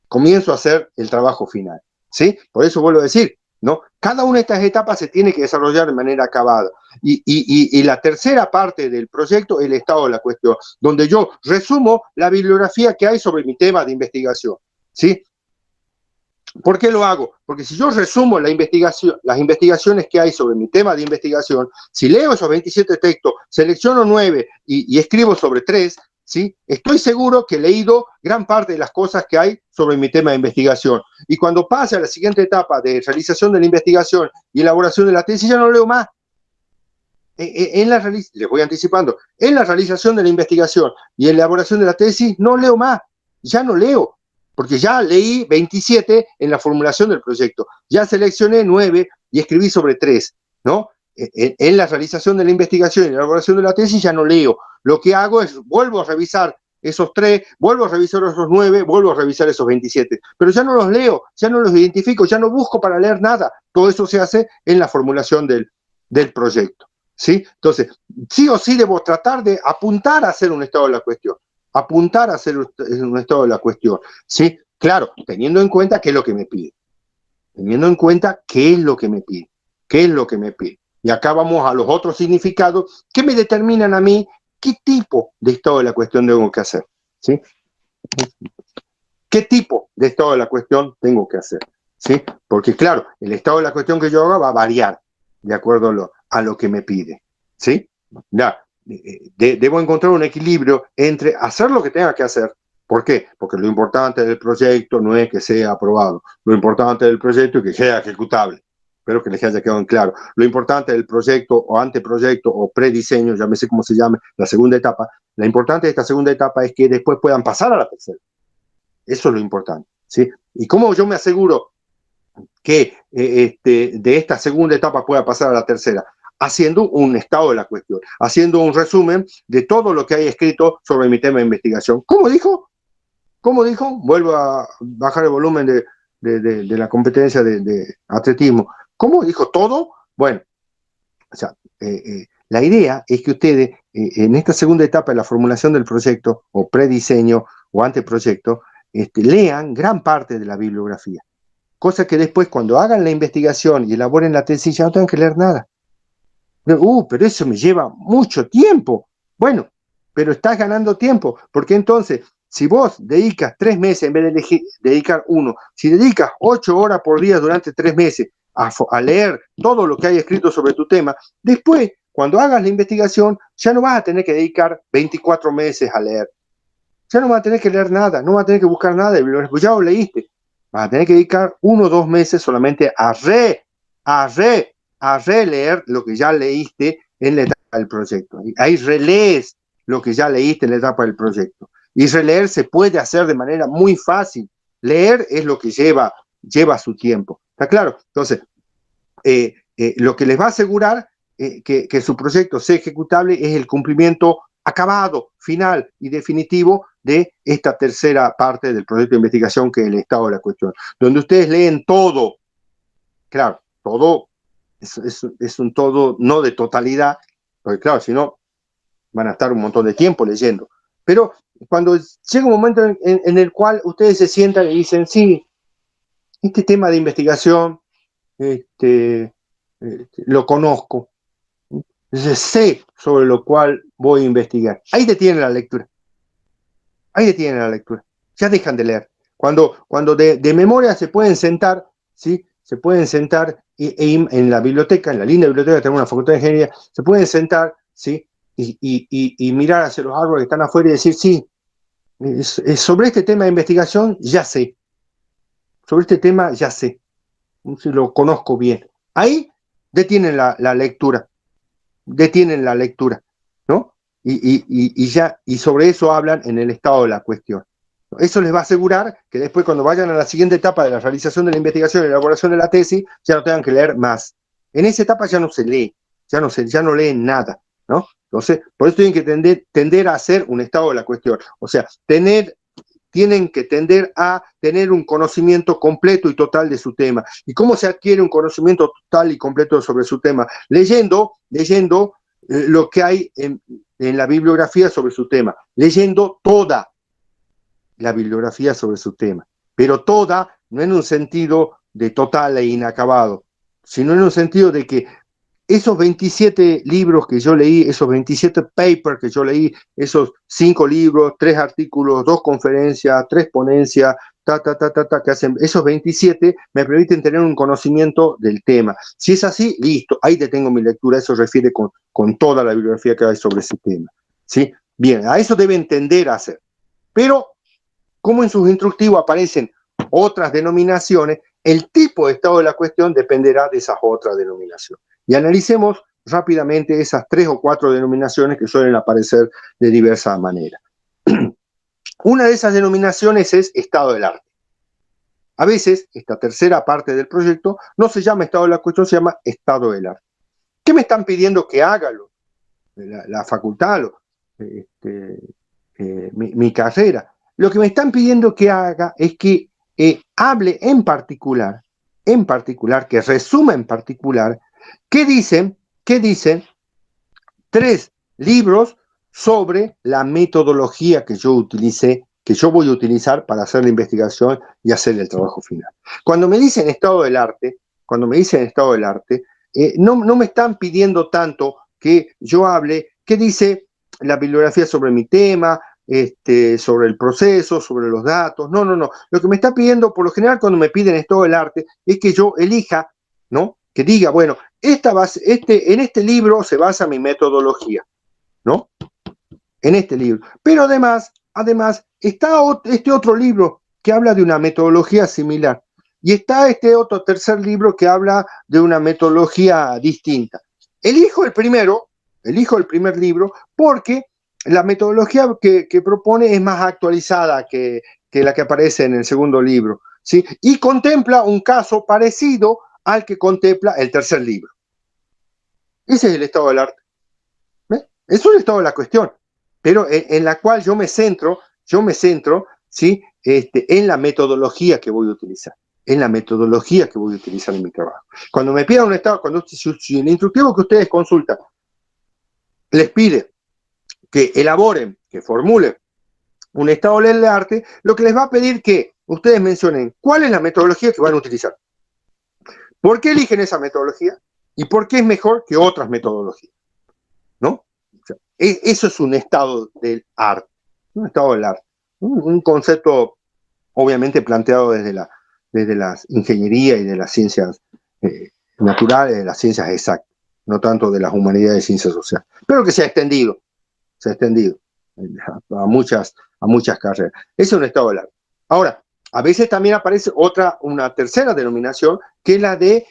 Comienzo a hacer el trabajo final. ¿Sí? Por eso vuelvo a decir, ¿no? Cada una de estas etapas se tiene que desarrollar de manera acabada. Y la tercera parte del proyecto es el estado de la cuestión, donde yo resumo la bibliografía que hay sobre mi tema de investigación. ¿Sí? ¿Por qué lo hago? Porque si yo resumo las investigaciones que hay sobre mi tema de investigación, si leo esos 27 textos, selecciono 9 y escribo sobre 3, ¿sí? Estoy seguro que he leído gran parte de las cosas que hay sobre mi tema de investigación. Y cuando pase a la siguiente etapa de realización de la investigación y elaboración de la tesis, ya no leo más. Les voy anticipando, en la realización de la investigación y elaboración de la tesis, no leo más, ya no leo, porque ya leí 27 en la formulación del proyecto, ya seleccioné 9 y escribí sobre 3, ¿no? En la realización de la investigación y la elaboración de la tesis ya no leo. Lo que hago es, vuelvo a revisar esos 3, vuelvo a revisar esos 9, vuelvo a revisar esos 27, pero ya no los leo, ya no los identifico, ya no busco para leer nada. Todo eso se hace en la formulación del proyecto. ¿Sí? Entonces, sí o sí debo tratar de apuntar a hacer un estado de la cuestión, apuntar a hacer un estado de la cuestión, ¿sí? Claro, teniendo en cuenta qué es lo que me pide, Y acá vamos a los otros significados que me determinan a mí qué tipo de estado de la cuestión tengo que hacer, ¿sí? ¿Qué tipo de estado de la cuestión tengo que hacer? ¿Sí? Porque claro, el estado de la cuestión que yo haga va a variar de acuerdo a lo que me pide, ¿sí? Debo encontrar un equilibrio entre hacer lo que tenga que hacer. ¿Por qué? Porque lo importante del proyecto no es que sea aprobado. Lo importante del proyecto es que sea ejecutable. Espero que les haya quedado en claro. Lo importante del proyecto o anteproyecto o prediseño, llámese como se llame, la segunda etapa, lo importante de esta segunda etapa es que después puedan pasar a la tercera. Eso es lo importante, ¿sí? ¿Y cómo yo me aseguro que de esta segunda etapa pueda pasar a la tercera, haciendo un estado de la cuestión, haciendo un resumen de todo lo que hay escrito sobre mi tema de investigación. ¿Cómo dijo? ¿Cómo dijo? Vuelvo a bajar el volumen de la competencia de atletismo. ¿Cómo dijo todo? Bueno, o sea, la idea es que ustedes, en esta segunda etapa de la formulación del proyecto, o prediseño, o anteproyecto, lean gran parte de la bibliografía. Cosa que después, cuando hagan la investigación y elaboren la tesis, ya no tengan que leer nada. Pero eso me lleva mucho tiempo. Bueno, pero estás ganando tiempo, porque entonces, si vos dedicas 3 meses en vez de dedicar 1, si dedicas 8 horas por día durante 3 meses a leer todo lo que hay escrito sobre tu tema, después, cuando hagas la investigación, ya no vas a tener que dedicar 24 meses a leer. Ya no vas a tener que leer nada, no vas a tener que buscar nada, pues ya lo leíste. Vas a tener que dedicar 1 o 2 meses solamente a releer lo que ya leíste en la etapa del proyecto. Ahí relees lo que ya leíste en la etapa del proyecto. Y releer se puede hacer de manera muy fácil. Leer es lo que lleva su tiempo. ¿Está claro? Entonces, lo que les va a asegurar que su proyecto sea ejecutable es el cumplimiento acabado, final y definitivo de esta tercera parte del proyecto de investigación, que es el estado de la cuestión, donde ustedes leen todo. Claro, todo es un todo no de totalidad, porque claro, si no, van a estar un montón de tiempo leyendo. Pero cuando llega un momento en el cual ustedes se sientan y dicen, sí, este tema de investigación lo conozco, sé sobre lo cual voy a investigar. Ahí detienen la lectura. Ahí detienen la lectura. Ya dejan de leer. Cuando de memoria se pueden sentar, ¿sí? Se pueden sentar en la biblioteca, en la linda biblioteca que tenemos en la Facultad de Ingeniería, se pueden sentar, ¿sí? Y mirar hacia los árboles que están afuera y decir, sí, sobre este tema de investigación ya sé. Sobre este tema ya sé. Lo conozco bien. Ahí detienen la lectura. Detienen la lectura, ¿no? Y sobre eso hablan en el estado de la cuestión. Eso les va a asegurar que después, cuando vayan a la siguiente etapa de la realización de la investigación y elaboración de la tesis, ya no tengan que leer más. En esa etapa ya no se lee, ya no leen nada, ¿no? Entonces, por eso tienen que tender a hacer un estado de la cuestión. O sea, tienen que tender a tener un conocimiento completo y total de su tema. ¿Y cómo se adquiere un conocimiento total y completo sobre su tema? Leyendo lo que hay en la bibliografía sobre su tema, leyendo toda la bibliografía sobre su tema, pero toda no en un sentido de total e inacabado, sino en un sentido de que esos 27 libros que yo leí, esos 27 papers que yo leí, esos 5 libros, 3 artículos, 2 conferencias, 3 ponencias, que hacen, esos 27 me permiten tener un conocimiento del tema. Si es así, listo, ahí te tengo mi lectura, eso refiere con toda la bibliografía que hay sobre ese tema. ¿Sí? Bien, a eso deben tender a hacer. Pero, como en sus instructivos aparecen otras denominaciones, el tipo de estado de la cuestión dependerá de esas otras denominaciones. Y analicemos rápidamente esas 3 o 4 denominaciones que suelen aparecer de diversas maneras. Una de esas denominaciones es estado del arte. A veces, esta tercera parte del proyecto no se llama estado de la cuestión, se llama estado del arte. ¿Qué me están pidiendo que haga la facultad, mi carrera? Lo que me están pidiendo que haga es que hable en particular, que resuma en particular, ¿qué dicen 3 libros sobre la metodología que yo utilicé, que yo voy a utilizar para hacer la investigación y hacer el trabajo final? Cuando me dicen estado del arte, no me están pidiendo tanto que yo hable, ¿qué dice la bibliografía sobre mi tema, sobre el proceso, sobre los datos? No. Lo que me está pidiendo, por lo general, cuando me piden estado del arte, es que yo elija, ¿no? Que diga, bueno, en este libro se basa mi metodología, ¿no? En este libro. Pero además está este otro libro que habla de una metodología similar. Y está este otro tercer libro que habla de una metodología distinta. Elijo el primer libro, porque la metodología que propone es más actualizada que la que aparece en el segundo libro. ¿sí? Y contempla un caso parecido al que contempla el tercer libro. Ese es el estado del arte. Eso es el estado de la cuestión, pero en la cual yo me centro, ¿sí? En la metodología que voy a utilizar, en la metodología que voy a utilizar en mi trabajo. Cuando me pidan un estado, si el instructivo que ustedes consultan les pide que elaboren, que formulen un estado del arte, lo que les va a pedir que ustedes mencionen cuál es la metodología que van a utilizar, por qué eligen esa metodología y por qué es mejor que otras metodologías, ¿no? O sea, eso es un estado del arte, un estado del arte, un concepto obviamente planteado desde la ingeniería y de las ciencias naturales, de las ciencias exactas, no tanto de las humanidades y ciencias sociales, pero que se ha extendido a muchas carreras. Ese es un estado del arte. Ahora, a veces también aparece una tercera denominación, que es la de,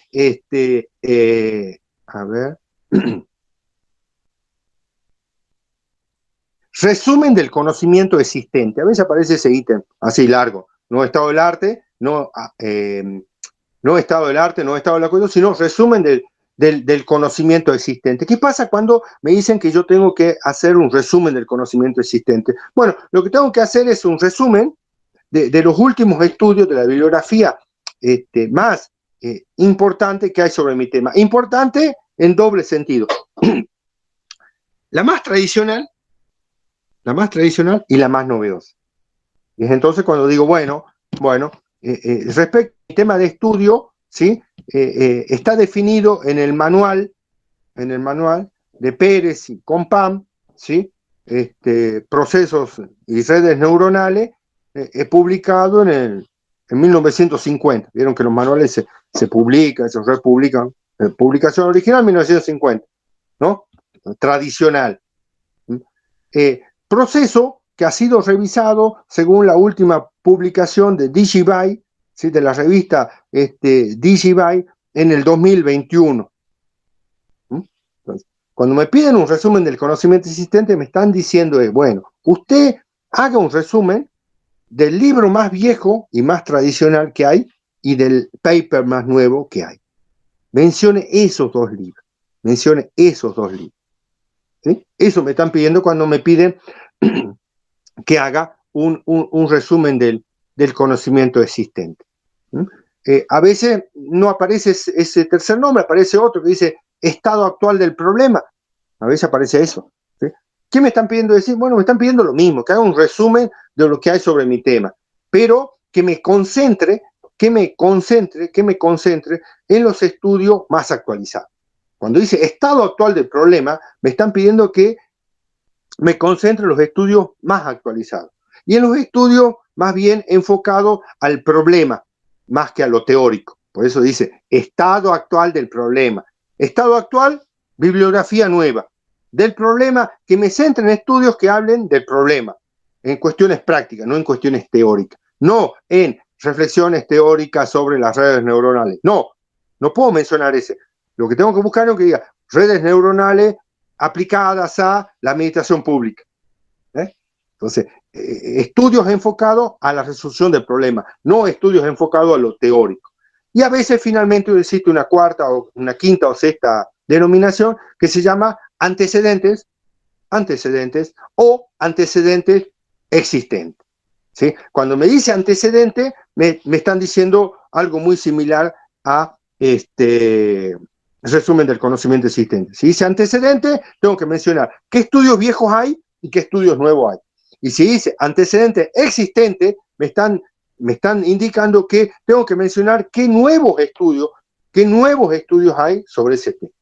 resumen del conocimiento existente. A veces aparece ese ítem así largo, no estado del arte, no estado del arte, no estado de la cuestión, sino resumen del conocimiento existente. ¿Qué pasa cuando me dicen que yo tengo que hacer un resumen del conocimiento existente? Bueno, lo que tengo que hacer es un resumen de los últimos estudios de la bibliografía más importante que hay sobre mi tema. Importante en doble sentido. La más tradicional y la más novedosa. Y es entonces cuando digo, bueno, respecto al tema de estudio, ¿sí? Está definido en el manual de Pérez y Compam, ¿sí? Procesos y redes neuronales, publicado en 1950. Vieron que los manuales se publican, se republican, publicación original 1950, ¿no? Tradicional. Proceso que ha sido revisado según la última publicación de Digibyte, ¿sí? De la revista Digibyte, en el 2021. Entonces, cuando me piden un resumen del conocimiento existente, me están diciendo, bueno, usted haga un resumen del libro más viejo y más tradicional que hay y del paper más nuevo que hay. Mencione esos dos libros. ¿Sí? Eso me están pidiendo cuando me piden que haga un resumen del conocimiento existente. A veces no aparece ese tercer nombre, aparece otro que dice estado actual del problema. A veces aparece eso. ¿Sí? ¿Qué me están pidiendo decir? Bueno, me están pidiendo lo mismo, que haga un resumen de lo que hay sobre mi tema, pero que me concentre en los estudios más actualizados. Cuando dice estado actual del problema, me están pidiendo que me concentre en los estudios más actualizados y en los estudios más bien enfocados al problema, más que a lo teórico. Por eso dice estado actual del problema. Estado actual, bibliografía nueva. Del problema, que me centre en estudios que hablen del problema, en cuestiones prácticas, no en cuestiones teóricas. No en reflexiones teóricas sobre las redes neuronales. No puedo mencionar ese. Lo que tengo que buscar es que diga redes neuronales aplicadas a la administración pública. Entonces, estudios enfocados a la resolución del problema, no estudios enfocados a lo teórico. Y a veces finalmente existe una cuarta o una quinta o sexta denominación que se llama antecedentes o antecedentes existentes. ¿Sí? Cuando me dice antecedente, me están diciendo algo muy similar a resumen del conocimiento existente. Si dice antecedente, tengo que mencionar qué estudios viejos hay y qué estudios nuevos hay. Y si dice antecedente existente, me están indicando que tengo que mencionar qué nuevos estudios hay sobre ese tema.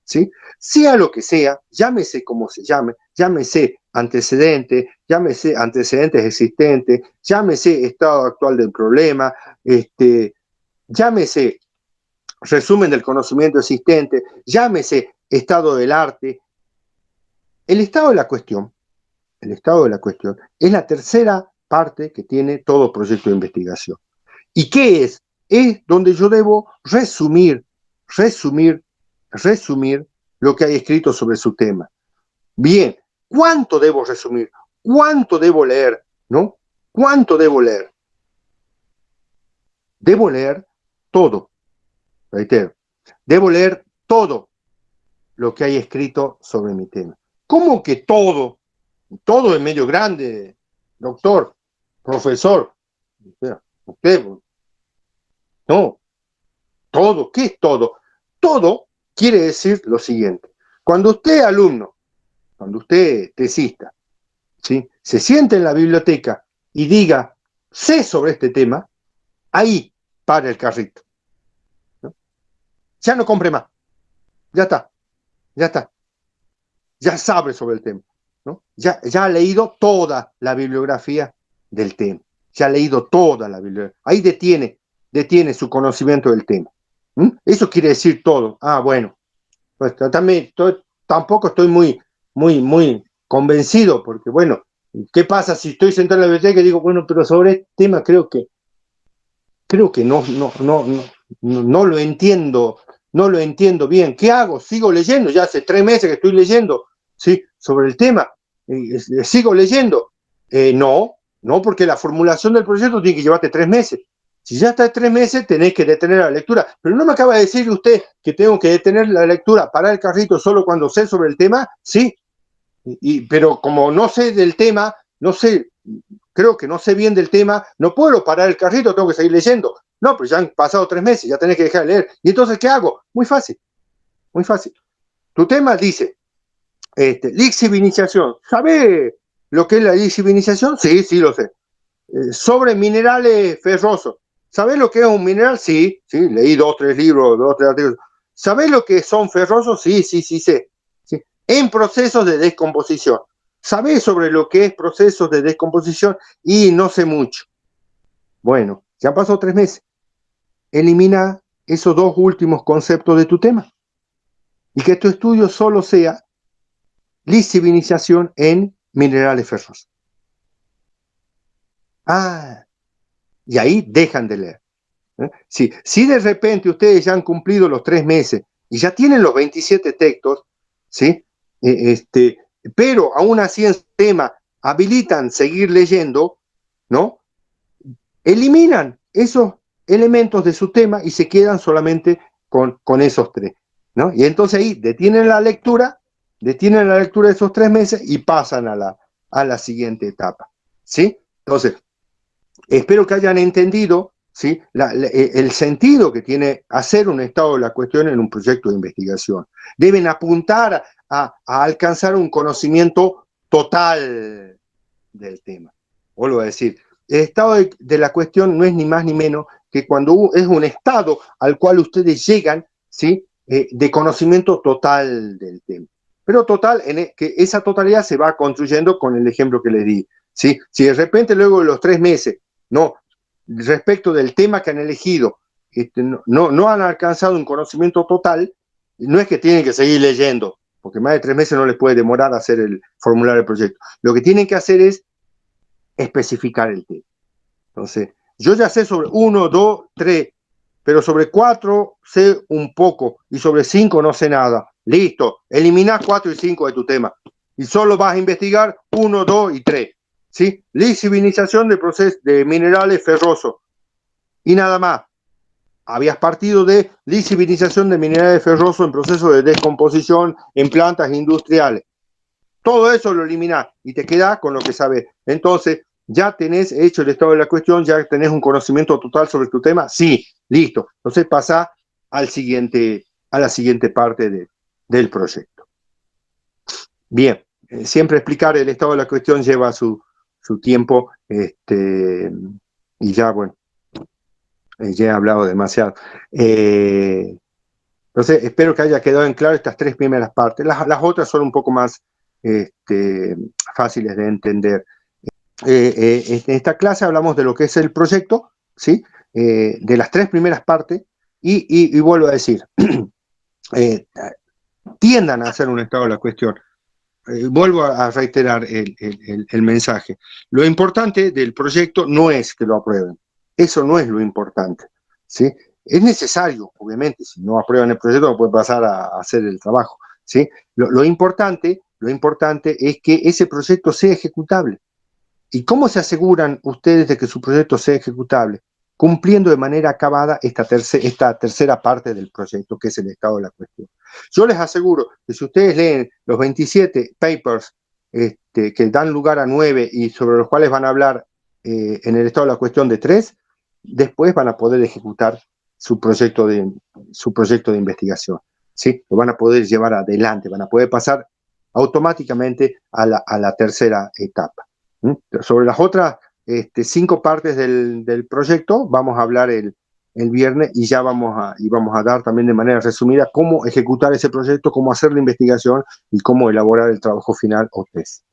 ¿Sí? Sea lo que sea, llámese como se llame, llámese antecedente, llámese antecedentes existentes, llámese estado actual del problema, llámese resumen del conocimiento existente, llámese estado del arte. El estado de la cuestión es la tercera parte que tiene todo proyecto de investigación. ¿Y qué es? Es donde yo debo resumir lo que hay escrito sobre su tema. Bien, ¿cuánto debo resumir? ¿Cuánto debo leer? ¿No? ¿Cuánto debo leer? debo leer todo, reitero, debo leer todo lo que hay escrito sobre mi tema. ¿Cómo que todo? Todo es medio grande, doctor, profesor. Usted, no, todo, ¿qué es todo? Todo quiere decir lo siguiente. Cuando usted, alumno, cuando usted, tesista, ¿sí?, se siente en la biblioteca y diga, sé sobre este tema, ahí para el carrito, ¿no? Ya no compre más. Ya está, ya está. Ya sabe sobre el tema, ¿no? Ya ha leído toda la bibliografía del tema. Ya ha leído toda la bibliografía. Ahí detiene su conocimiento del tema. Eso quiere decir todo. Ah, bueno. Pues tampoco estoy muy convencido, porque bueno, ¿qué pasa si estoy sentado en la biblioteca y digo, bueno, pero sobre este tema creo que no lo entiendo, no lo entiendo bien. ¿Qué hago? ¿Sigo leyendo? Ya hace 3 meses que estoy leyendo, ¿sí?, sobre el tema. ¿Sigo leyendo? No, porque la formulación del proyecto tiene que llevarte 3 meses. Si ya está 3 meses, tenés que detener la lectura. Pero no me acaba de decir usted que tengo que detener la lectura, parar el carrito solo cuando sé sobre el tema. Sí, pero como no sé del tema, creo que no sé bien del tema, no puedo parar el carrito, tengo que seguir leyendo. No, pero ya han pasado 3 meses, ya tenés que dejar de leer. ¿Y entonces qué hago? Muy fácil, muy fácil. Tu tema dice, lixivinización. ¿Sabe lo que es la lixivinización? Sí, lo sé. Sobre minerales ferrosos. ¿Sabés lo que es un mineral? Sí, leí 2 o 3 libros, 2 o 3 artículos. ¿Sabés lo que son ferrosos? Sí, sé. ¿Sí? En procesos de descomposición. ¿Sabés sobre lo que es procesos de descomposición? Y no sé mucho. Bueno, ya pasó 3 meses. Elimina esos 2 últimos conceptos de tu tema. Y que tu estudio solo sea lisivinización en minerales ferrosos. Y ahí dejan de leer. Si de repente ustedes ya han cumplido los 3 meses y ya tienen los 27 textos, ¿sí? Pero aún así en su tema habilitan seguir leyendo, ¿no? Eliminan esos elementos de su tema y se quedan solamente con esos 3, ¿no? Y entonces ahí detienen la lectura de esos 3 meses y pasan a la siguiente etapa, ¿sí? Entonces, espero que hayan entendido, ¿sí?, el sentido que tiene hacer un estado de la cuestión en un proyecto de investigación. Deben apuntar a alcanzar un conocimiento total del tema. Vuelvo a decir, el estado de la cuestión no es ni más ni menos que cuando es un estado al cual ustedes llegan, ¿sí?, de conocimiento total del tema. Pero total, que esa totalidad se va construyendo con el ejemplo que les di, ¿sí? Si de repente luego de los 3 meses, no, respecto del tema que han elegido, no han alcanzado un conocimiento total, no es que tienen que seguir leyendo, porque más de 3 meses no les puede demorar formular el proyecto. Lo que tienen que hacer es especificar el tema. Entonces, yo ya sé sobre 1, 2, 3, pero sobre 4 sé un poco y sobre 5 no sé nada. Listo, elimina 4 y 5 de tu tema y solo vas a investigar 1, 2 y 3. ¿Sí? Lisivinización de minerales ferrosos y nada más. Habías partido de lisivinización de minerales ferrosos en proceso de descomposición en plantas industriales. Todo eso lo eliminás y te quedás con lo que sabes. Entonces, ¿ya tenés hecho el estado de la cuestión? ¿Ya tenés un conocimiento total sobre tu tema? Sí, listo. Entonces pasa a la siguiente parte del proyecto. Bien, siempre explicar el estado de la cuestión lleva su tiempo, y ya, bueno, ya he hablado demasiado. Entonces, espero que haya quedado en claro estas 3 primeras partes. Las otras son un poco más fáciles de entender. En esta clase hablamos de lo que es el proyecto, ¿sí? De las 3 primeras partes, y vuelvo a decir, tiendan a hacer un estado de la cuestión. Vuelvo a reiterar el mensaje. Lo importante del proyecto no es que lo aprueben. Eso no es lo importante, ¿sí? Es necesario, obviamente, si no aprueban el proyecto no pueden pasar a hacer el trabajo, ¿sí? Lo importante es que ese proyecto sea ejecutable. ¿Y cómo se aseguran ustedes de que su proyecto sea ejecutable? cumpliendo de manera acabada esta tercera parte del proyecto, que es el estado de la cuestión. Yo les aseguro que si ustedes leen los 27 papers que dan lugar a 9 y sobre los cuales van a hablar en el estado de la cuestión de 3, después van a poder ejecutar su proyecto de investigación. ¿Sí? Lo van a poder llevar adelante, van a poder pasar automáticamente a la tercera etapa. Sobre las otras 5 partes del proyecto vamos a hablar el viernes y ya vamos a dar también de manera resumida cómo ejecutar ese proyecto, cómo hacer la investigación y cómo elaborar el trabajo final o test.